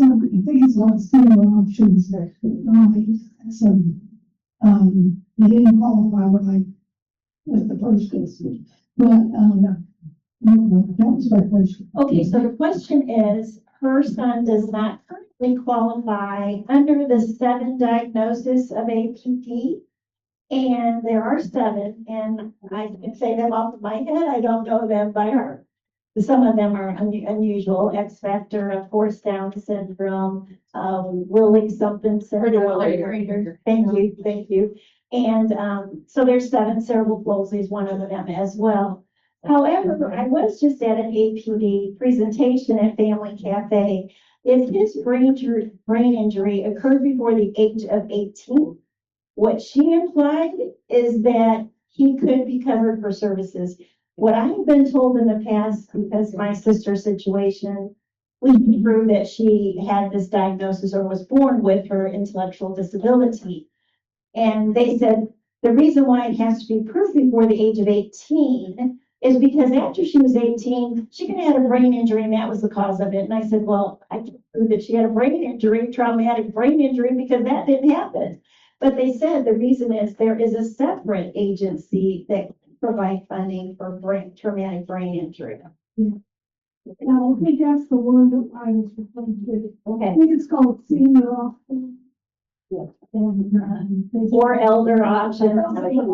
like similar options that, so, he didn't qualify with the first case, but, that was my question.
Okay, so the question is, her son does not currently qualify under the 7 diagnosis of APD. And there are 7, and I can say them off of my head, I don't know them by heart. Some of them are unusual, X factor, of course, Down syndrome, Willie something syndrome. Thank you. And so there's 7, cerebral palsy is one of them as well. However, I was just at an APD presentation at Family Cafe. If his brain injury occurred before the age of 18, what she implied is that he could be covered for services. What I have been told in the past, because my sister's situation, we can prove that she had this diagnosis or was born with her intellectual disability. And they said the reason why it has to be proved before the age of 18 is because after she was 18, she could have had a brain injury and that was the cause of it. And I said, well, I can prove that she had a brain injury, traumatic brain injury, because that didn't happen. But they said the reason is there is a separate agency that provide funding for traumatic brain injury.
Now, I think that's the one that I was referring to.
Okay.
I think it's called senior option.
Yes. Or elder options.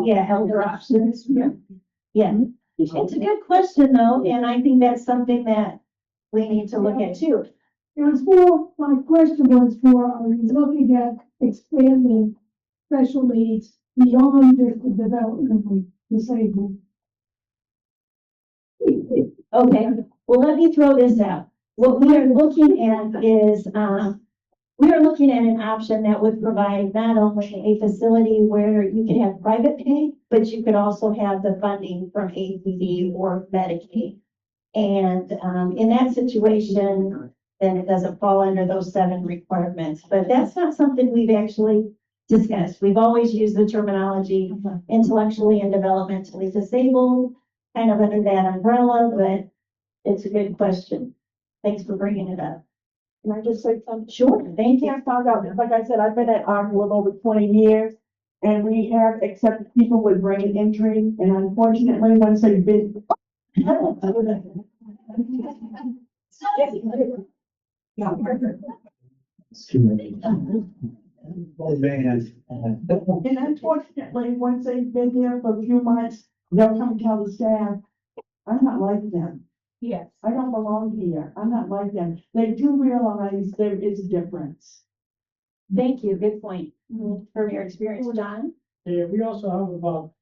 Yeah, elder options. Yeah. It's a good question though, and I think that's something that we need to look at too.
It was my question was are you looking at expanding special needs beyond just the developmentally disabled?
Okay, well, let me throw this out. What we are looking at is, we are looking at an option that would provide not only a facility where you can have private pay, but you could also have the funding from APD or Medicaid. And in that situation, then it doesn't fall under those 7 requirements. But that's not something we've actually discussed. We've always used the terminology intellectually and developmentally disabled, kind of under that umbrella, but it's a good question. Thanks for bringing it up.
Can I just say something?
Sure, thank you.
I found out, like I said, I've been at ARC a little over 20 years, and we have accepted people with brain injury, and unfortunately, once they've been.
Oh, man.
And unfortunately, once they've been there for a few months, they'll come tell the staff, I'm not like them.
Yes.
I don't belong here. I'm not like them. They do realize there is a difference.
Thank you. Good point. From your experience, John?
Yeah, we also have about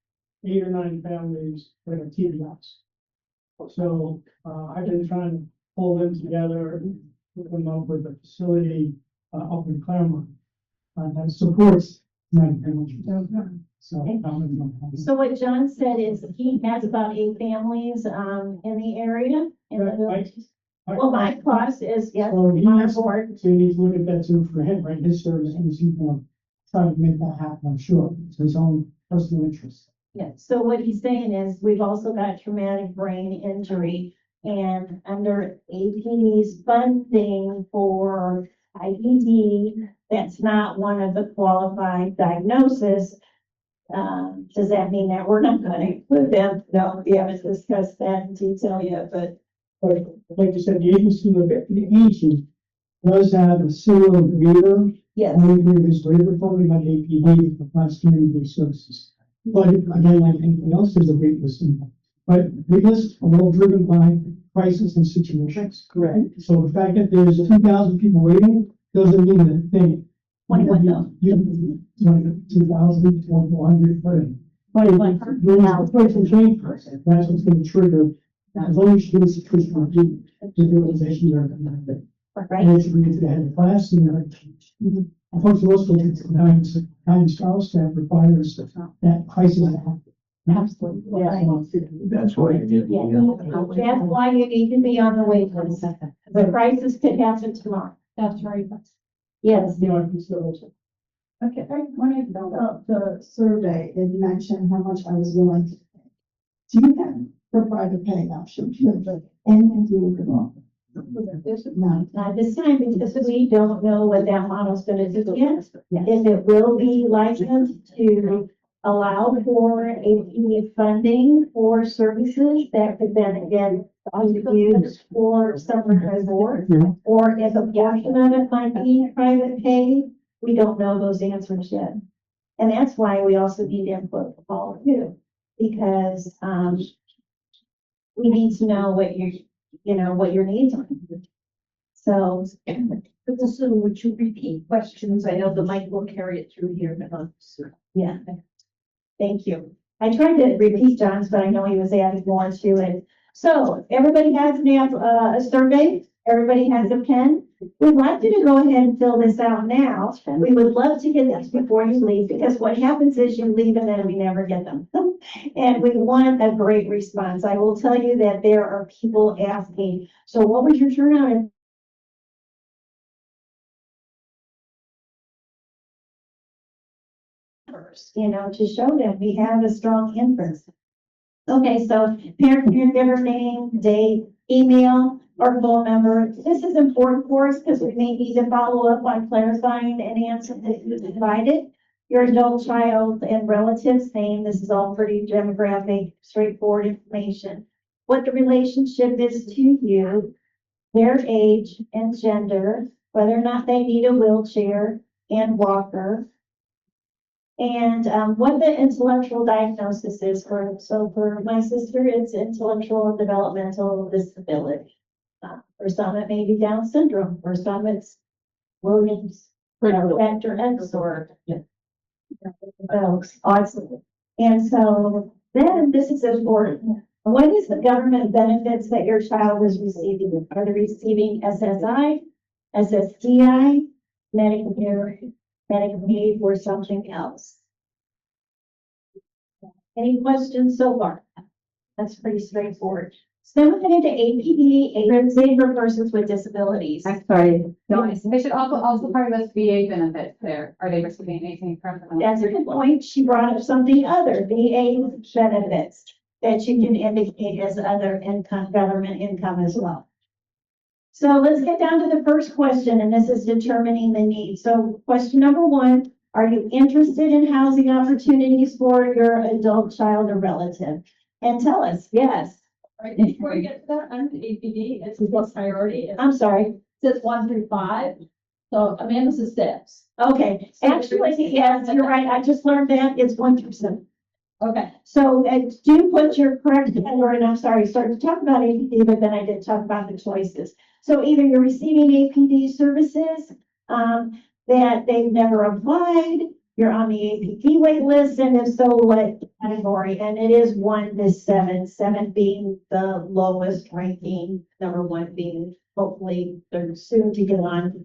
8 or 9 families that are TBS. So, I've been trying to pull them together, and put them up with a facility, up in Claremont. That supports my family. So.
So what John said is he has about 8 families, in the area. In the village. Well, my class is, yes,
So he
on
has,
board.
so you need to look at that too for him, right? His service and his income, trying to make that happen, I'm sure. It's his own personal interest.
Yes, so what he's saying is, we've also got traumatic brain injury, and under APD's funding for IED, that's not one of the qualified diagnoses. Does that mean that we're not gonna include them? No, we haven't discussed that in detail yet, but
But like you said, the agency does have a similar waiver.
yes,
Maybe this waiver probably like APD for class community services. But again, like anything else, there's a wait list. But wait lists are all driven by crisis and situations.
Correct.
So the fact that there's 2,000 people waiting doesn't mean a thing.
21,000.
You, 2,000, 400, whatever. But
But-
there's a person change person, that's what's gonna trigger, as long as you do a situation or do, the realization you're not.
right?
And it's really to the class, and unfortunately, also, it's nine style staff requires that crisis.
Absolutely.
That's what you did.
Yeah, that's why you need to be on the wait list. The crisis could happen tomorrow. That's right. Yes.
You know, I can still.
Okay, I wanted to know about the survey, it mentioned how much I was willing to pay. Do you have the private pay option, and do you belong? No.
Not this time, because we don't know what that model's gonna do yet. If it will be licensed to allow for APD funding for services that could then again be used for summer resort, or if a portion of it might be private pay, we don't know those answers yet. And that's why we also need input from all of you, because, we need to know what what your needs are. So,
But so would you repeat questions? I know the mic will carry it through here, but
yeah. Thank you. I tried to repeat John's, but I know he was adding more to it. So everybody has a survey, everybody has a pen. We'd like you to go ahead and fill this out now. We would love to get these before you leave, because what happens is you leave and then we never get them. And we want a great response. I will tell you that there are people asking, so what was your turnout? To show them we have a strong inference. Okay, so parent, caregiver name, date, email, or phone number. This is important for us because we may need to follow up on clarifying any answer that you provided. Your adult child and relatives name. This is all pretty demographic, straightforward information. What the relationship is to you, their age and gender, whether or not they need a wheelchair and walker. And what the intellectual diagnosis is for my sister, it's intellectual and developmental disability. For some, it may be Down syndrome, for some, it's Williams factor X or autism. And so then this is important. What is the government benefits that your child is receiving? Are they receiving SSI, SSDI, Medicare, Medicaid, or something else? Any questions so far? That's pretty straightforward. So then we're heading to APD, for persons with disabilities.
I'm sorry, no, they should also part of this VA benefits there. Are they receiving anything from them?
That's a good point. She brought up something other, VA benefits, that you can indicate as other income, government income as well. So let's get down to the first question, and this is determining the need. So question number 1, are you interested in housing opportunities for your adult child or relative? And tell us, yes.
Right, before we get to that, under APD, it's what priority is.
I'm sorry.
Says 1 through 5.
So Amanda's the steps.
Okay, actually, yes, you're right. I just learned that it's 1 through 7.
Okay.
So do put your correct order, and I'm sorry, I started to talk about APD, but then I did talk about the choices. So either you're receiving APD services, that they've never applied, you're on the APD wait list, and if so, what category? And it is 1 to 7, 7 being the lowest ranking, number 1 being hopefully they're soon to get on,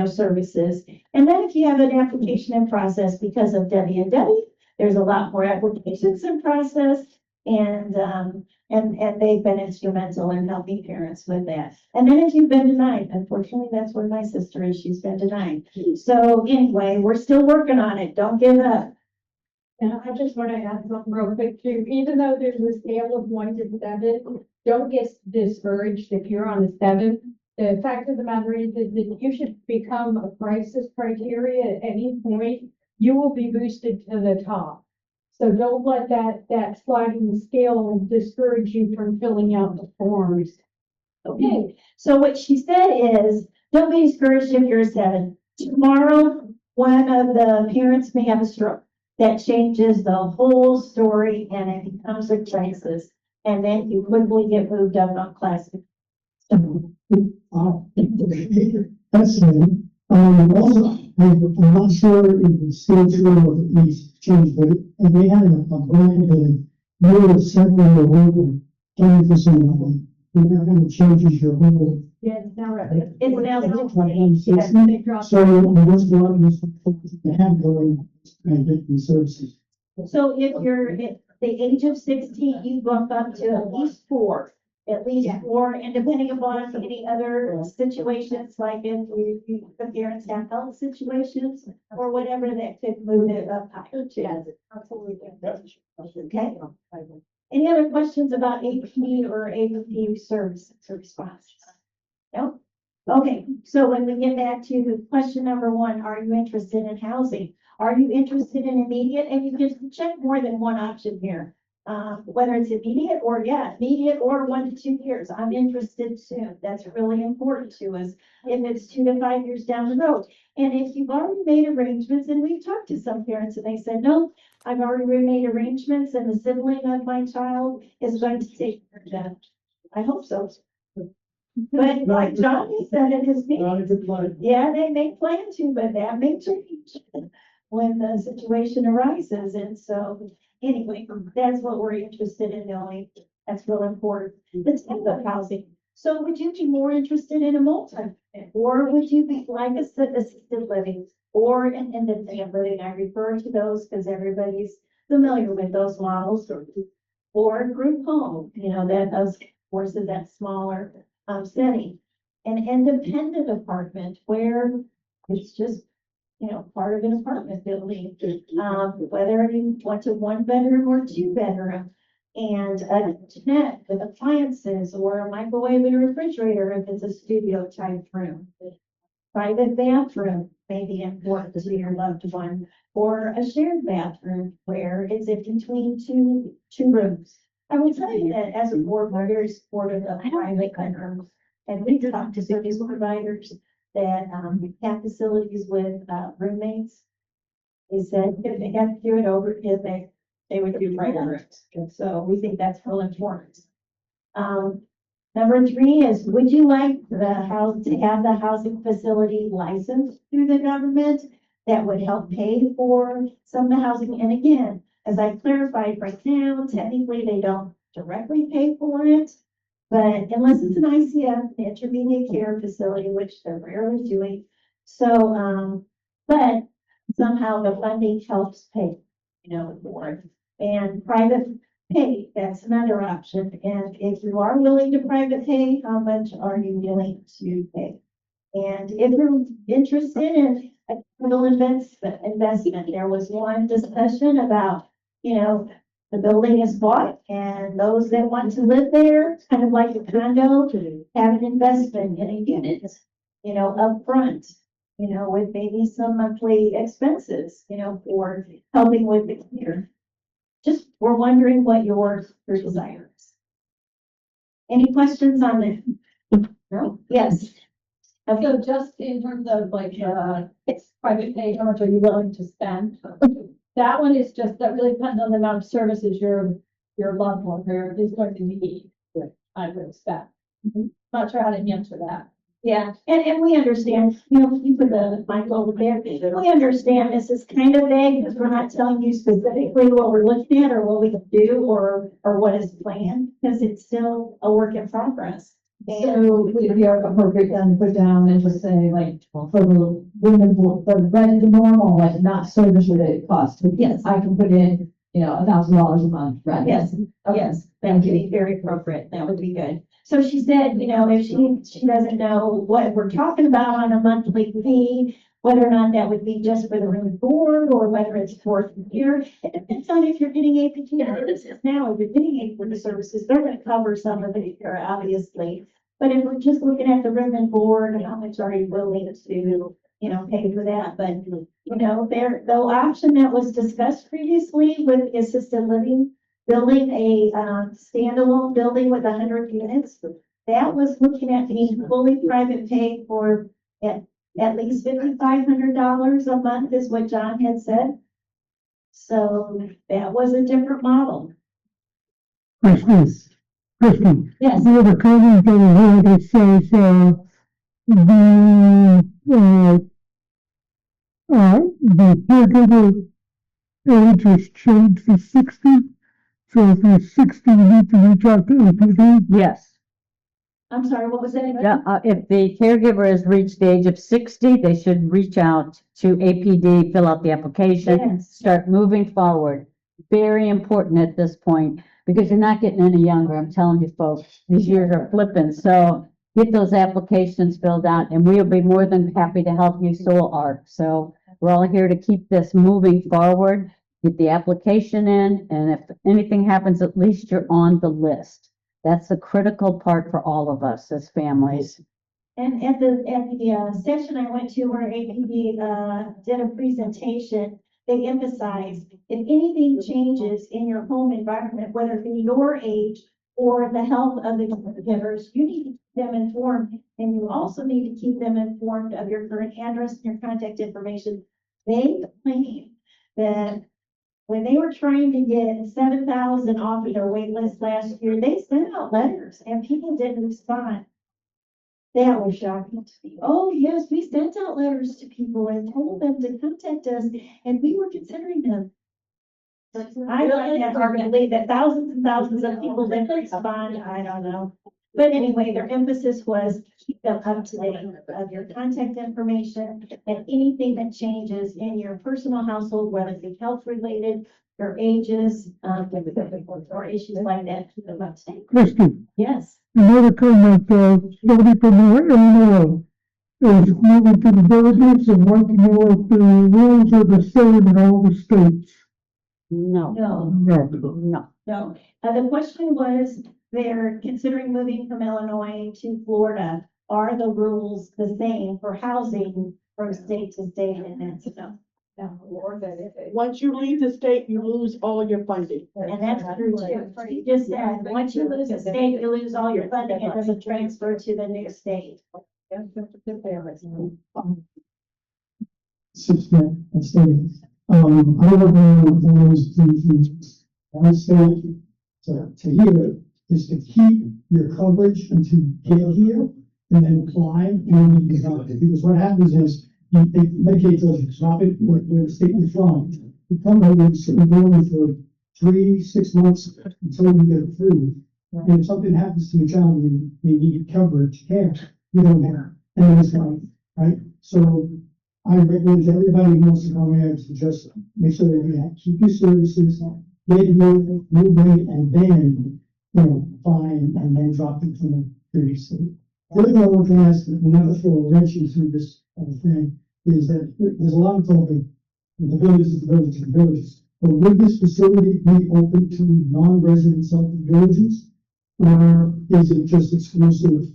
services. And then if you have an application in process because of Debbie and Debbie, there's a lot more applications in process, and they've been instrumental in helping parents with that. And then if you've been denied, unfortunately, that's where my sister is, she's been denied. So anyway, we're still working on it, don't give up.
And I just want to add something real quick too, even though there's a scale of 1 to 7, don't get discouraged if you're on a 7. The fact of the matter is that you should become a crisis criteria at any point. You will be boosted to the top. So don't let that sliding scale discourage you from filling out the forms.
Okay, so what she said is, don't be discouraged if you're a 7. Tomorrow, one of the parents may have a stroke. That changes the whole story and it becomes a crisis. And then you quickly get moved up on classic.
That's it. Also, I'm not sure if the state's rule of these changed, but and they had a brand that you were settling the rule 20% of them. You're not going to change your rule.
Yeah, it's now right.
It's now.
So we just want to have going and get the services.
So if you're at the age of 16, you bump up to at least 4. At least 4, and depending upon any other situations, like if the parents have health situations or whatever, that could move it up higher too. Okay. Any other questions about AP or APP services or responses? No? Okay, so when we get back to question number 1, are you interested in housing? Are you interested in immediate? And you can check more than one option here. Whether it's immediate or 1 to 2 years. I'm interested soon. That's really important to us. If it's 2 to 5 years down the road. And if you've already made arrangements, and we've talked to some parents and they said, no, I've already made arrangements and the sibling of my child is going to take care of that. I hope so. But like John has said in his meeting, yeah, they may plan to, but that may change when the situation arises. And so anyway, that's what we're interested in knowing. That's real important. The type of housing. So would you be more interested in a multi, or would you be like assisted living or an independent living? I refer to those because everybody's familiar with those models, or group home, that those forces that smaller setting. An independent apartment where it's just part of an apartment building, whether you want a 1 bedroom or 2 bedroom, and a kitchenette with appliances or a microwave and a refrigerator if it's a studio type room. Private bathroom may be important to your loved one, or a shared bathroom where it's in between two rooms. I will tell you that as a board, we're very supportive of private bedrooms, and we talk to service providers that have facilities with roommates. They said if they had to do it over, if they would do private rooms. And so we think that's real important. Number 3 is, would you like the house to have the housing facility licensed through the government that would help pay for some of the housing? And again, as I clarified right now, technically they don't directly pay for it. But unless it's an ICF, intermediate care facility, which they're rarely doing. So, but somehow the funding helps pay, for it. And private pay, that's another option. And if you are willing to private pay, how much are you willing to pay? And if you're interested in a capital investment, there was one discussion about, the building is bought and those that want to live there, kind of like a condo, have an investment in a unit, up front, with maybe some monthly expenses, for helping with the care. Just, we're wondering what your desire is. Any questions on that? No? Yes. Okay,
So just in terms of like, private pay, how much are you willing to spend? That one is just, that really depends on the amount of services your loved one or is going to need, I would expect. Not sure how to answer that.
yeah, and we understand, you know, you put the mic over there, we understand this is kind of vague, because we're not telling you specifically what we're looking at, or what we can do, or what is planned, because it's still a work in progress. And
So would it be appropriate then to put down and just say like, for the women, the normal, like not service related costs?
Yes.
I can put in, $1,000 a month, right?
yes, yes, that would be very appropriate, that would be good. So she said, you know, if she doesn't know what we're talking about on a monthly fee, whether or not that would be just for the room and board, or whether it's for the year. It depends on if you're getting APT services now. If you're getting APT services, they're gonna cover some of it here, obviously. But if we're just looking at the room and board, how much are you willing to, pay for that? But, the option that was discussed previously with assisted living, building a, standalone building with 100 units, that was looking at being fully private pay for at least $5,500 a month is what John had said. So that was a different model.
Christie,
Yes,
the other comment over here that says, the caregiver age is changed to 60. So if you're 60, you need to reach out to APD. Yes.
I'm sorry, what was that?
Yeah, if the caregiver has reached the age of 60, they should reach out to APD, fill out the application,
Yes.
start moving forward. Very important at this point, because you're not getting any younger. I'm telling you folks, these years are flipping. So get those applications filled out and we'll be more than happy to help you. So will ARC. So we're all here to keep this moving forward. Get the application in, and if anything happens, at least you're on the list. That's the critical part for all of us as families.
And at the session I went to where APD, did a presentation, they emphasized if anything changes in your home environment, whether it be your age or the health of the caregivers, you need to keep them informed. And you also need to keep them informed of your current address and your contact information. They claim that when they were trying to get 7,000 off of their wait list last year, they sent out letters and people didn't respond. That was shocking to me. Oh, yes, we sent out letters to people and told them to contact us, and we were considering them. I find that hard to believe that thousands and thousands of people didn't respond. I don't know. But anyway, their emphasis was keep them up to date of your contact information and anything that changes in your personal household, whether it be health related, your ages, or issues like that, keep them up to date.
Christie,
Yes.
another comment, somebody from Illinois is moving to the villages and wanting to know if the rules are the same in all the states. No.
No.
No.
No, the question was, they're considering moving from Illinois to Florida. Are the rules the same for housing from state to state? And that's no.
Once you leave the state, you lose all your funding.
And that's true too. You just said, once you lose a state, you lose all your funding. It doesn't transfer to the new state.
System and savings. I would want those to say to here is to keep your coverage until you get here and then apply and because what happens is Medicaid doesn't stop it where the state you're from. You come over and sit down for 3-6 months until you get approved. And if something happens to your child, they need coverage, care, you don't have, and then it's right? So I recommend to everybody who wants to come here to just make sure that you keep your services, get here, move in, and then, find and then drop it from the previous state. The other thing I want to ask, another throw a wrench into this thing, is that there's a lot of talk of the villages. But would this facility be open to non-residents of the villages? Or is it just exclusive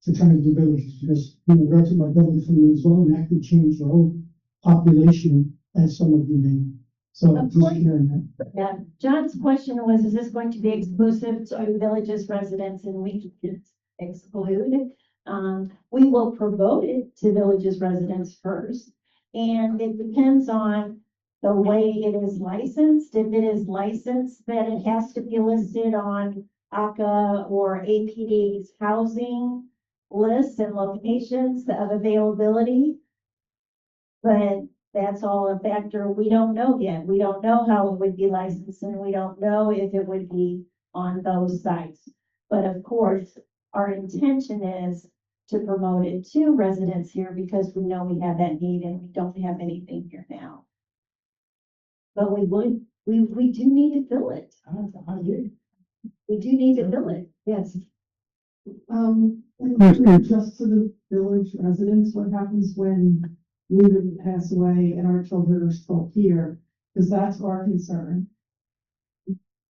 to trying to do villages? Because, we're talking about village from the zone, and that could change the whole population, as some of you may. So,
Of
just
course.
hearing that.
Yeah, John's question was, is this going to be exclusive to villages residents, and we can exclude We will promote it to Villages residents first. And it depends on the way it is licensed. If it is licensed, then it has to be listed on ACA or APD's housing lists and locations of availability. But that's all a factor we don't know yet. We don't know how it would be licensed, and we don't know if it would be on those sites. But of course, our intention is to promote it to residents here because we know we have that need and we don't have anything here now. But we do need to fill it. We do need to fill it, yes.
Just to the village residents, what happens when we would pass away and our children are still here? Because that's our concern.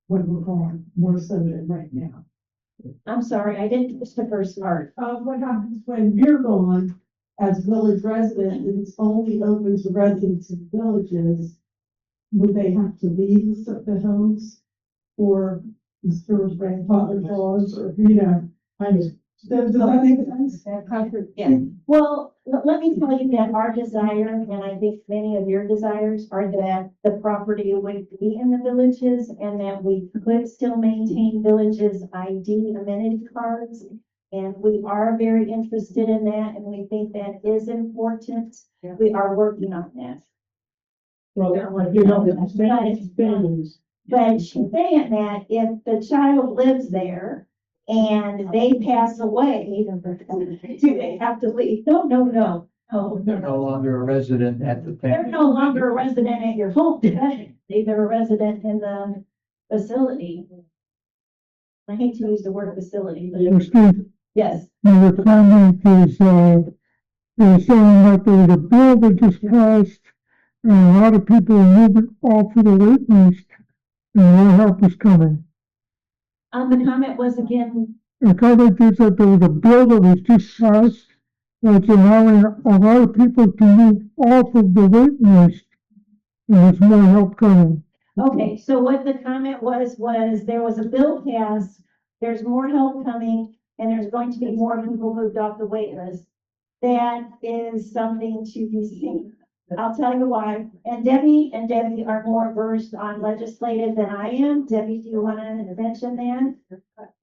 When we're gone, more so than right now.
I'm sorry, I didn't finish the first part.
What happens when we're gone as village residents and it's only open to residents of villages? Would they have to leave the homes or Mr. grandfather's laws or, kind of, does that make sense?
Yeah, well, let me tell you that our desire, and I think many of your desires, are that the property would be in the villages and that we could still maintain villages ID amenity cards. And we are very interested in that, and we think that is important. We are working on that.
Well, families.
But she's saying that if the child lives there and they pass away, do they have to leave? No.
They're no longer a resident at the
They're
family.
no longer a resident at your home. They're a resident in the facility. I hate to use the word facility, but yes.
The comment is saying that there was a bill that just passed, and a lot of people are moving off of the wait list, and more help is coming.
The comment was again,
The comment is that there was a bill that was just passed that's allowing a lot of people to move off of the wait list, and there's more help coming.
okay, so what the comment was there was a bill passed, there's more help coming, and there's going to be more people moved off the wait list. That is something to be seen. I'll tell you why. And Debbie are more versed on legislative than I am. Debbie, do you want to mention that?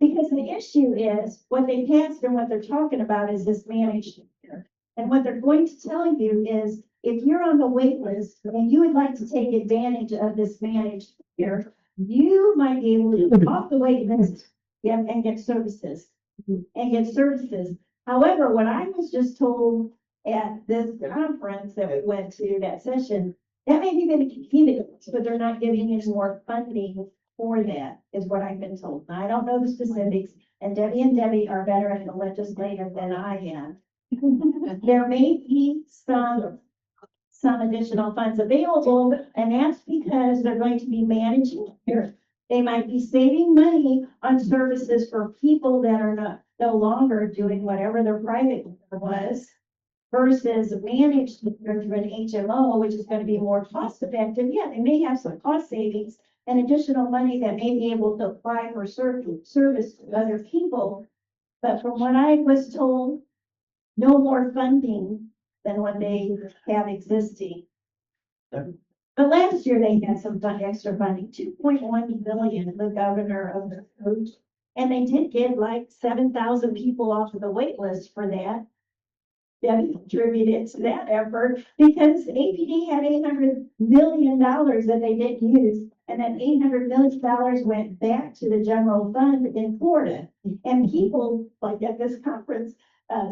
Because the issue is what they passed and what they're talking about is this managed care. And what they're going to tell you is if you're on the wait list and you would like to take advantage of this managed care, you might be able to get off the wait list, and get services. However, what I was just told at this conference that we went to, that session, that may be going to continue, but they're not giving us more funding for that, is what I've been told. Now, I don't know the specifics, and Debbie are better at the legislative than I am. There may be some additional funds available, and that's because they're going to be managing here. They might be saving money on services for people that are no longer doing whatever their private was, versus managed through an HMO, which is going to be more cost effective. Yeah, they may have some cost savings and additional money that may be able to apply for service to other people. But from what I was told, no more funding than what they have existing. But last year they had some extra funding, 2.1 billion, the governor of the coach. And they did get like 7,000 people off of the wait list for that. Debbie contributed to that effort because APD had $800 million that they didn't use. And that $800 million went back to the general fund in Florida. And people, like at this conference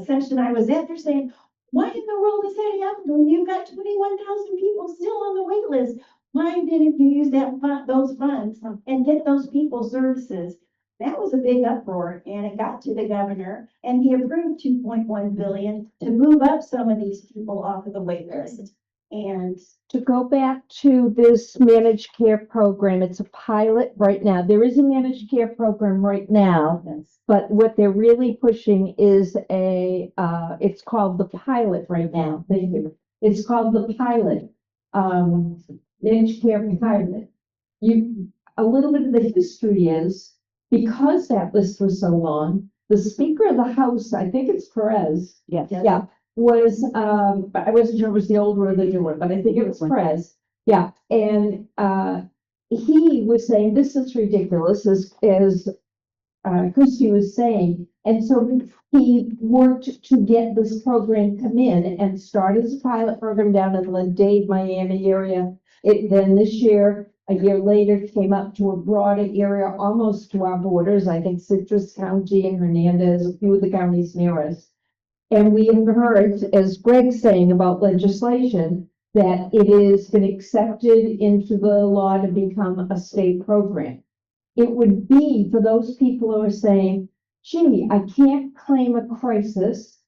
session I was at, they're saying, why in the world is that happening? You've got 21,000 people still on the wait list. Why didn't you use those funds and get those people services? That was a big uproar, and it got to the governor, and he approved 2.1 billion to move up some of these people off of the wait list. And
To go back to this managed care program, it's a pilot right now. There is a managed care program right now, but what they're really pushing is it's called the pilot right now. Thank you. It's called the pilot, managed care pilot. A little bit of the history is, because that list was so long, the Speaker of the House, I think it's Perez.
Yes.
Yeah, was, I wasn't sure it was the old or the new one, but I think it was Perez. Yeah, and, he was saying, this is ridiculous, as Kristy was saying. And so he worked to get this program come in and start as a pilot program down in the Dade, Miami area. It then this year, a year later, came up to a broader area, almost to our borders. I think Citrus County and Hernandez, a few of the counties near us. And we have heard, as Greg's saying about legislation, that it has been accepted into the law to become a state program. It would be for those people who are saying, gee, I can't claim a crisis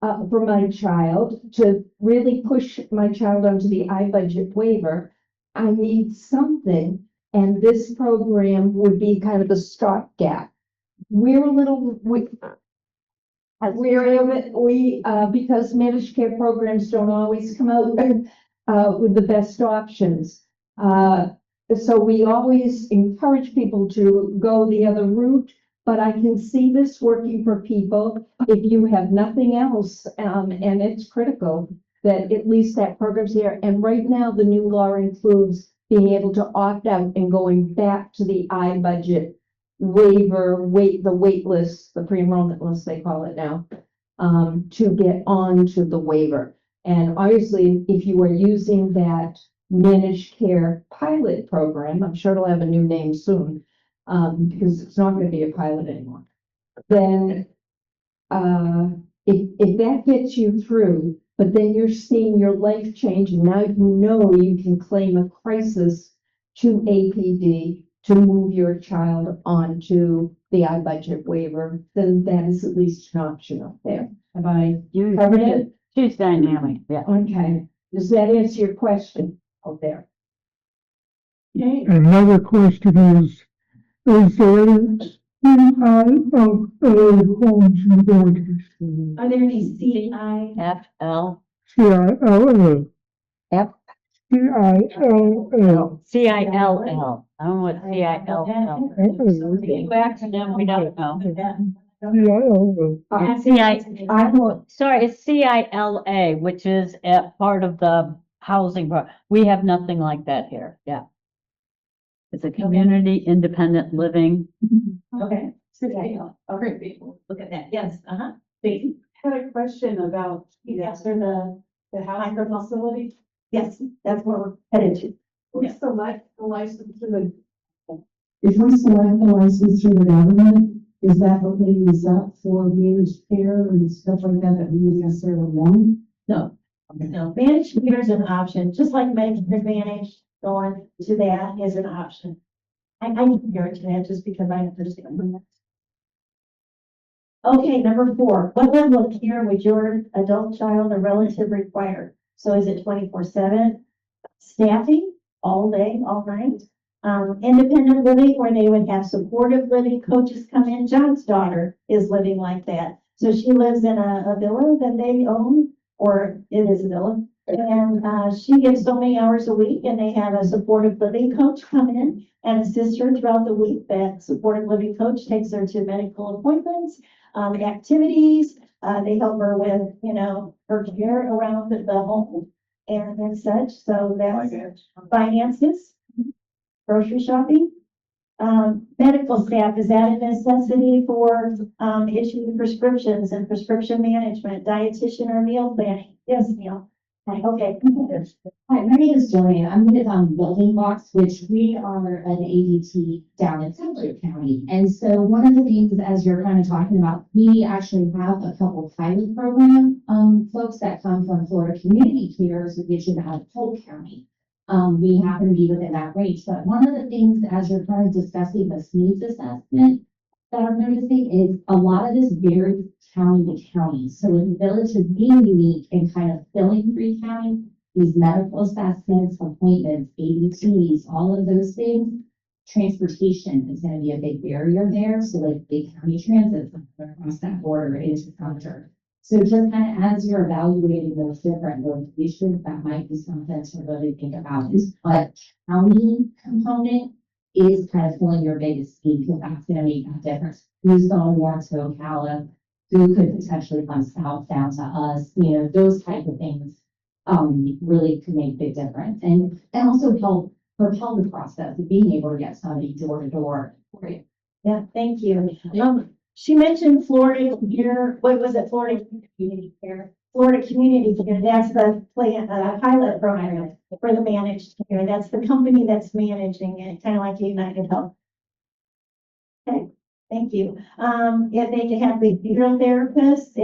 for my child to really push my child onto the iBudget waiver. I need something, and this program would be kind of a stopgap. We're a little, because managed care programs don't always come out with the best options. So we always encourage people to go the other route, but I can see this working for people. If you have nothing else, and it's critical that at least that program's here. And right now, the new law includes being able to opt out and going back to the iBudget waiver, the wait list, the pre-enrollment list, they call it now, to get on to the waiver. And obviously, if you are using that managed care pilot program, I'm sure it'll have a new name soon, because it's not going to be a pilot anymore. Then, if that gets you through, but then you're seeing your life change, and now you know you can claim a crisis to APD to move your child onto the iBudget waiver, then that is at least an option up there. Have I covered it?
She's dynamic, yeah.
Okay. Does that answer your question out there? Okay.
Another question is there any homes in villages?
Are there any CI?
FL,
CILL.
F,
CILL.
CILL. I don't know what CILL. Acronym, we don't know. Sorry, it's CILA, which is a part of the housing. We have nothing like that here. Yeah. It's a community independent living.
Okay. Okay, look at that. Yes, Stacey?
Had a question about, after the housing facility.
Yes, that's where we're headed to.
We select the license to the.
If we select the license through the government, is that opening us up for managed care and stuff like that we wouldn't necessarily want?
No, no, managed care is an option, just like Medicare Advantage, going to that is an option. I need to hear it to that just because I understand that. Okay, number 4, what level of care would your adult child or relative require? So is it 24/7? Staffing, all day, all night? Independent living, where they would have supportive living coaches come in. John's daughter is living like that. So she lives in a villa that they own, or it is a villa. And she gets so many hours a week, and they have a supportive living coach come in and assist her throughout the week. That supportive living coach takes her to medical appointments, activities. They help her with, her care around the home and such. So that's finances, grocery shopping. Medical staff, is that a necessity for issuing prescriptions and prescription management, dietitian or meal planning? Yes, Neil. Okay.
Hi, my name is Joanne. I'm with Building Blocks, which we are an ADT down in Central County. And so one of the things, as you're kind of talking about, we actually have a couple pilot program folks that come from Florida Community Cares, which is out of Polk County. We happen to be within that range. But one of the things, as you're kind of discussing this needs assessment, that I'm noticing is a lot of this varies county to county. So in the village is being unique and kind of filling 3 counties, these medical assessments, appointments, ADTs, all of those things. Transportation is going to be a big barrier there. So like big county transit across that border into Concord. So just kind of as you're evaluating those different locations, that might be something to really think about is what county component
is kind of filling your biggest need, because that's gonna make a difference. Who's going more to Ocala? Who could potentially come south down to us? You know, those type of things, really could make a big difference and also help propel the process of being able to get somebody door to door.
Yeah, thank you. She mentioned Florida here, what was it, Florida Community Care? Florida Community Care, that's the plan, pilot program for the managed care. That's the company that's managing it, kind of like United Health. Okay, thank you. If they have behavioral therapists,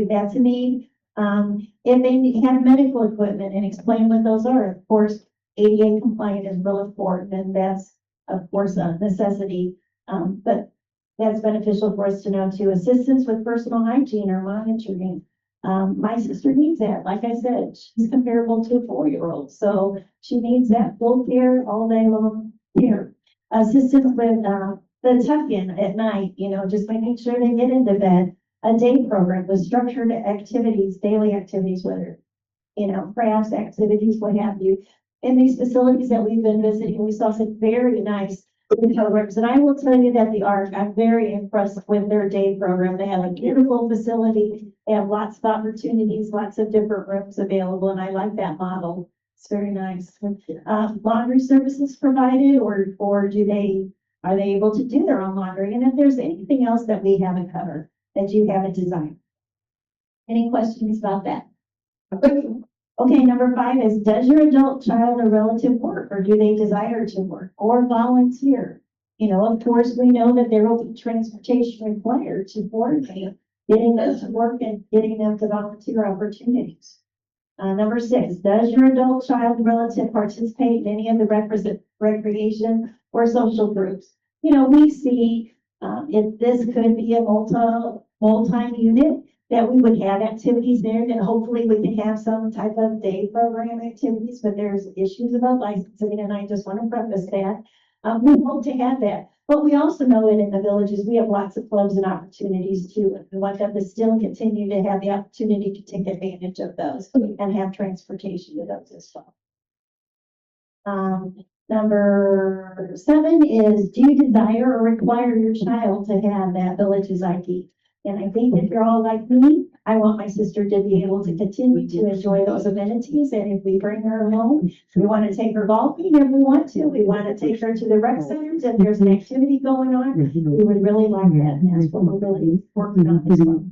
that's a need. If they have medical equipment and explain what those are, of course, ADA compliant is real important, and that's, of course, a necessity. But that's beneficial for us to know too. Assistance with personal hygiene or monitoring. My sister needs that. Like I said, she's comparable to a 4-year-old, so she needs that full care all day long care. Assistance with, the tuck-in at night, you know, just making sure they get into bed. A day program with structured activities, daily activities, whether, you know, crafts, activities, what have you. In these facilities that we've been visiting, we saw some very nice programs. And I will tell you that the ARC, I'm very impressed with their day program. They have a beautiful facility. They have lots of opportunities, lots of different rooms available, and I like that model. It's very nice. Laundry services provided, or are they able to do their own laundry? And if there's anything else that we haven't covered, that you haven't designed. Any questions about that? Okay, number 5 is, does your adult child or relative work, or do they desire to work or volunteer? You know, of course, we know that there will be transportation required to coordinate getting them to work and getting them to volunteer opportunities. Number 6, does your adult child or relative participate in any of the requisite recreation or social groups? You know, we see if this could be a multi-unit, that we would have activities there, that hopefully we can have some type of day program activities, but there's issues about licensing, and I just want to preface that. We hope to have that, but we also know that in the villages, we have lots of clubs and opportunities too. We want them to still continue to have the opportunity to take advantage of those and have transportation to those as well. Number 7 is, do you desire or require your child to have that village's ID? And I think if you're all like me, I want my sister to be able to continue to enjoy those amenities. And if we bring her home, we want to take her golfing if we want to. We want to take her to the rec centers if there's an activity going on. We would really like that. And that's what we're really working on as well.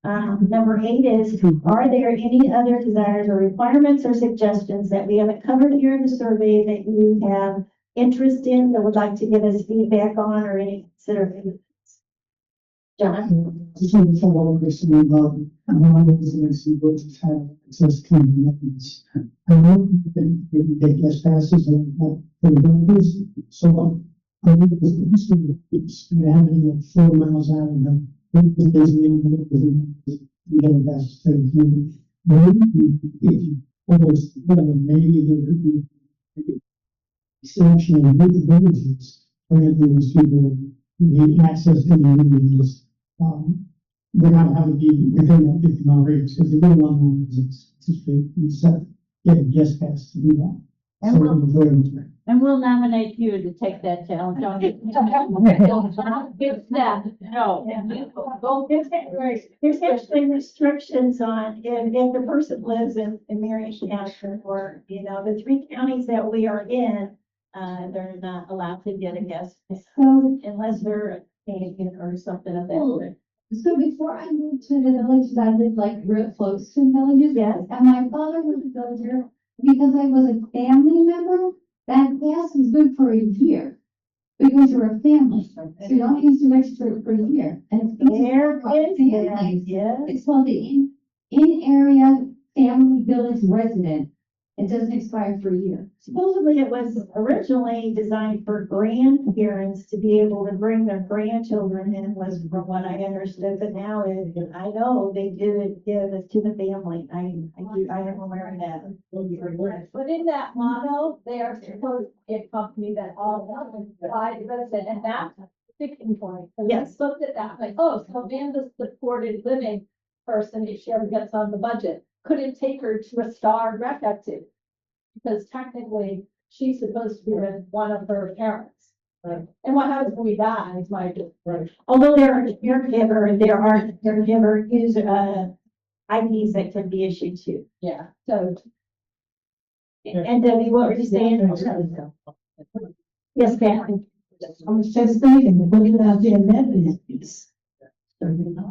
Number 8 is, are there any other desires or requirements or suggestions that we haven't covered here in the survey that you have interest in, that would like to give us feedback on, or any considerations? John?
Just want to follow up question about how residents in villages have access to amenities. I know that they get passes on for the vendors, so I think it's having like 4 miles out of them. We get a pass to the community. Maybe almost, maybe there could be exception with the villages for those people who need access to the amenities. They're not having to be within that 50-mile radius, because they don't want to visits. Get a guest pass to do that.
And we'll nominate you to take that challenge on. Good step. No.
There's actually restrictions on if the person lives in Marion County, or, you know, the 3 counties that we are in, they're not allowed to get a guest unless they're a Canadian or something of that sort.
So before I moved to the villages, I lived like real close to villages.
Yes.
And my father was a villager. Because I was a family member, that pass is good for a year. Because you're a family. So you don't need to register for a year. And
There is, yes.
it's called the in-area family village resident. It doesn't expire for a year.
Supposedly it was originally designed for grandparents to be able to bring their grandchildren in, was from what I understood, but now I know they give it to the family. I am aware of that.
But in that model, they are supposed to be a company that all provide resident, and that's the sticking point. So
Yes.
let's look at that, like, oh, so Amanda's supported living person, if she ever gets on the budget, couldn't take her to a star rec activity. Because technically, she's supposed to be with one of her parents. Right. And what happens when we die is my,
Although there are caregiver user, IDs that can be issued too.
yeah, so.
And Debbie, what were you saying? Yes, ma'am.
I was just thinking, what about the amenities?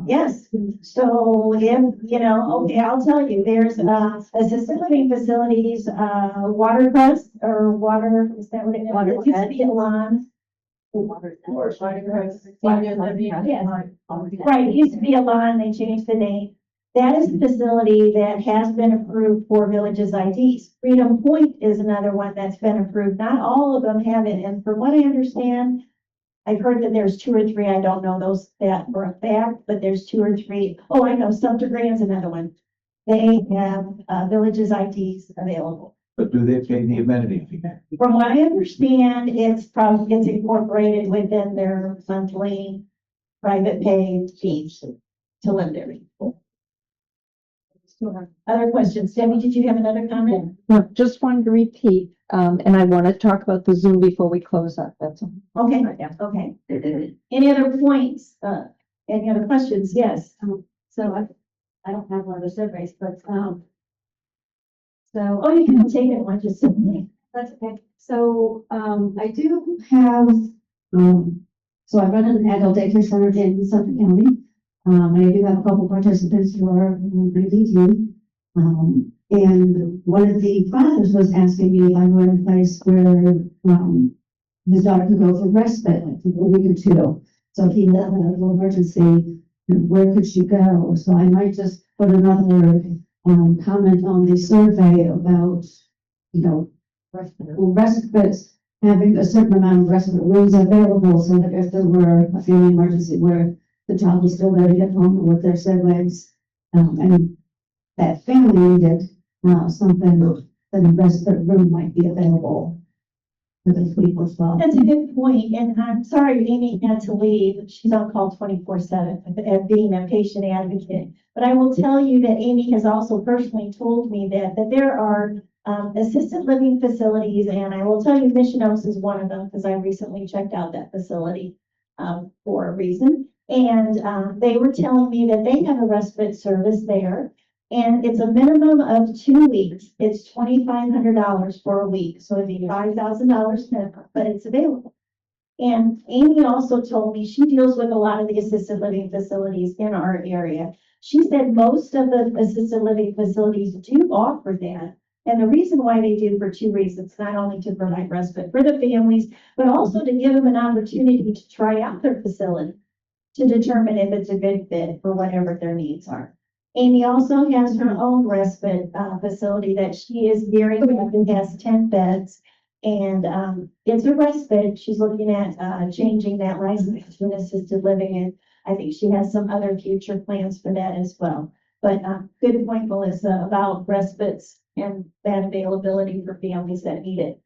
Yes, so if, okay, I'll tell you, there's, assisted living facilities, water bus or water, is that what it is? It used to be a lawn. Yeah. Right, it used to be a lawn, they changed the name. That is a facility that has been approved for Villages IDs. Freedom Point is another one that's been approved. Not all of them have it, and from what I understand, I've heard that there's 2 or 3, I don't know those that for a fact, but there's 2 or 3. Oh, I know, Sumter Grand's another one. They have, Villages IDs available.
But do they pay the amenity fee?
From what I understand, it's incorporated within their monthly private pay fees to live there. Other questions? Debbie, did you have another comment?
No, just wanted to repeat, and I want to talk about the Zoom before we close up, that's all.
Okay, okay. Any other points? Any other questions? Yes.
So I don't have one of the surveys, but,
Oh, you can take it one, just simply.
that's okay. So, I do have, so I run an adult daycare center in Suffolk County. And I do have a couple participants who are 19. And one of the fathers was asking me if I were in a place where, his daughter could go for respite, like for a week or two. So if he had a little emergency, where could she go? So I might just put another, comment on the survey about, respite, having a certain amount of respite rooms available so that if there were a family emergency where the child was still ready at home with their siblings, and that family needed, something, then a respite room might be available for those people as well.
That's a good point, and I'm sorry Amy had to leave. She's on call 24/7 being a patient advocate. But I will tell you that Amy has also personally told me that there are assisted living facilities, and I will tell you Mission Oaks is one of them because I recently checked out that facility for a reason. And they were telling me that they have a respite service there. And it's a minimum of 2 weeks. It's $2,500 for a week. So it'd be $5,000 minimum, but it's available. And Amy also told me she deals with a lot of the assisted living facilities in our area. She said most of the assisted living facilities do offer that. And the reason why they do for 2 reasons, not only to provide respite for the families, but also to give them an opportunity to try out their facility to determine if it's a good fit for whatever their needs are. Amy also has her own respite facility that she is gearing up and has 10 beds. And it's a respite. She's looking at changing that license to an assisted living. And I think she has some other future plans for that as well. But good point, Melissa, about respites and that availability for families that need it.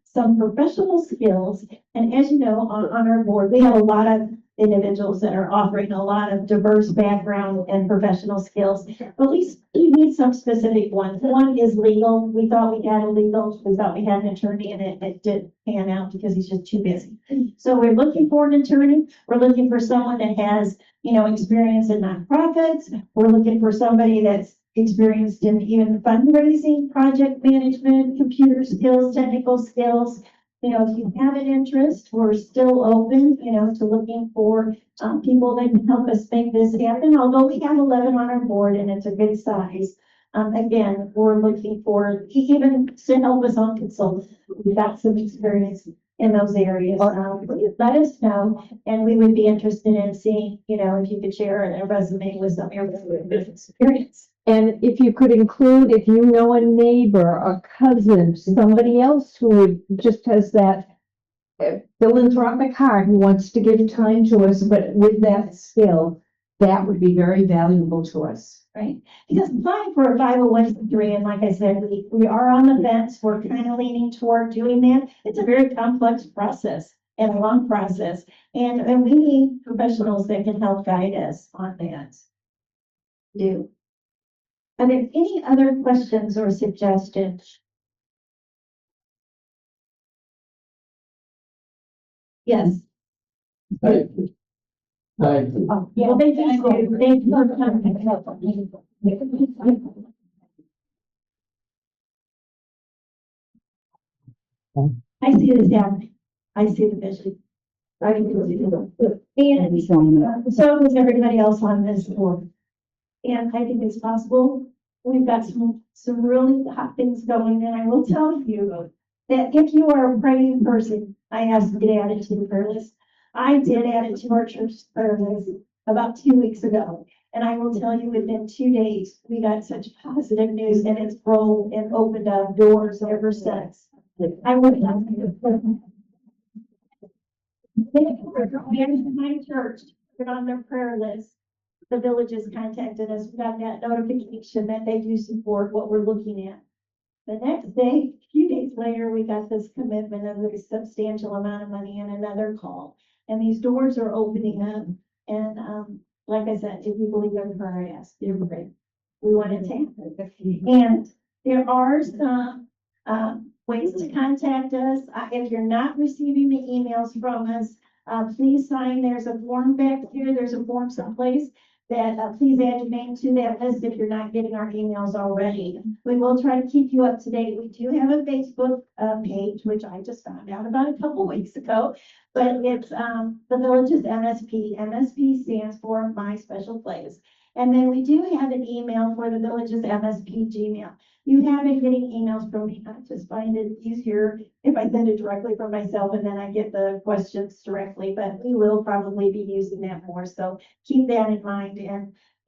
Some professional skills. And as you know, on our board, we have a lot of individuals that are offering a lot of diverse background and professional skills. But we need some specific ones. One is legal. We thought we had a legal, we thought we had an attorney, and it didn't pan out because he's just too busy. So we're looking for an attorney. We're looking for someone that has, experience in nonprofits. We're looking for somebody that's experienced in even fundraising, project management, computer skills, technical skills. If you have an interest, we're still open, to looking for people that can help us make this happen. Although we have 11 on our board and it's a good size. Again, we're looking for even to help us on consulting. We've got some experience in those areas. Let us know, and we would be interested in seeing, if you could share a resume with some of your experience.
And if you could include, if you know a neighbor, a cousin, somebody else who would just has that philanthropic heart who wants to give time to us, but with that skill, that would be very valuable to us.
Right, because applying for a 501c3, and like I said, we are on the fence. We're kind of leaning toward doing that. It's a very complex process and a long process, and we need professionals that can help guide us on that. Do. Are there any other questions or suggestions? Yes. Oh, yeah, well, thank you for coming. I see this happening. I see the vision. I can see it. And so does everybody else on this board. And I think it's possible. We've got some really hot things going, and I will tell you that if you are a praying person, I asked to get added to the prayer list. I did add it to our church prayer list about 2 weeks ago. And I will tell you, within 2 days, we got such positive news, and it's rolled and opened up doors ever since. I would not. My church put on their prayer list. The villages contacted us, we got that notification that they do support what we're looking at. The next day, a few days later, we got this commitment of a substantial amount of money and another call. And these doors are opening up. And like I said, if you believe in prayer, I ask you, we want to take it. And there are some ways to contact us. If you're not receiving the emails from us, please sign. There's a form back here. There's a form someplace that please add your name to that list if you're not getting our emails already. We will try to keep you up to date. We do have a Facebook page, which I just found out about a couple weeks ago, but it's the Village's MSP. MSP stands for My Special Place. And then we do have an email for the Village's MSP Gmail. You have been getting emails from me. I just find it easier if I send it directly from myself and then I get the questions directly, but we will probably be using that more. So keep that in mind.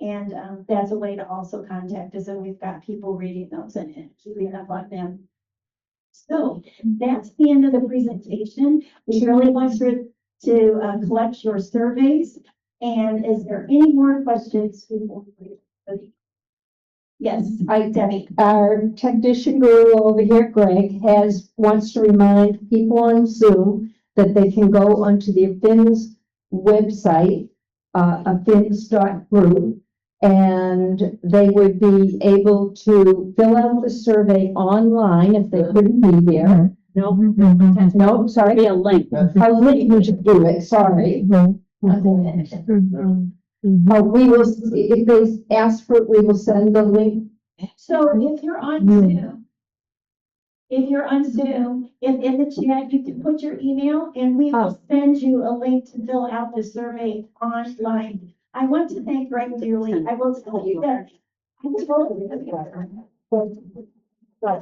And that's a way to also contact us. And we've got people reading those and keeping up on them. So that's the end of the presentation. We really want to collect your surveys. And is there any more questions? Yes, Debbie.
Our technician guru over here, Greg, wants to remind people on Zoom that they can go onto the Affins website, affins.group, and they would be able to fill out the survey online if they couldn't be here. No, sorry.
Be a link.
I was looking to do it, sorry. We will, if they ask for it, we will send the link.
So if you're on Zoom, in the chat, you can put your email and we will send you a link to fill out the survey online. I want to thank Greg dearly. I will tell you that. My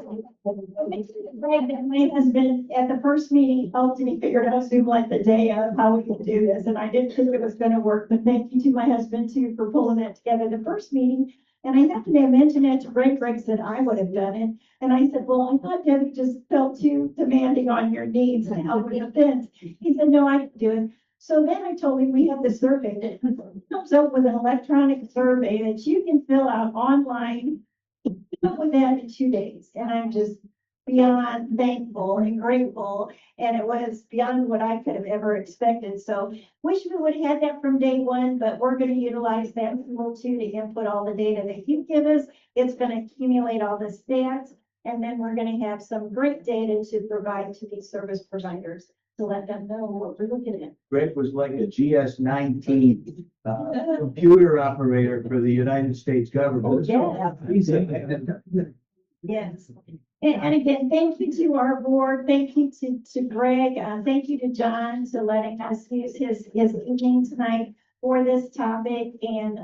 husband at the first meeting helped me figure out Zoom like the day of how we could do this. And I didn't think it was going to work, but thank you to my husband too for pulling that together the first meeting. And I happened to mention it to Greg. Greg said I would have done it. And I said, well, I thought Debbie just felt too demanding on your needs and how we offend. He said, no, I can do it. So then I told him we have the survey that comes up with an electronic survey that you can fill out online. Up with that in 2 days, and I'm just beyond thankful and grateful, and it was beyond what I could have ever expected. So wish we would have had that from day one, but we're going to utilize that tool too to input all the data that you give us. It's going to accumulate all the stats, and then we're going to have some great data to provide to these service providers to let them know what we're looking at.
Greg was like a GS-19 computer operator for the United States government.
Yeah. Yes. And again, thank you to our board. Thank you to Greg. Thank you to John for letting us use his evening tonight for this topic. And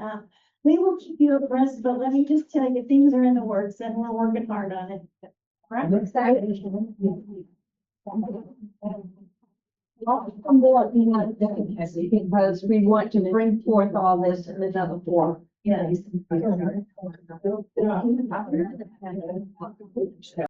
we will keep you abreast, but let me just tell you, things are in the works and we're working hard on it. All right.
Because we want to bring forth all this in another form.
Yes.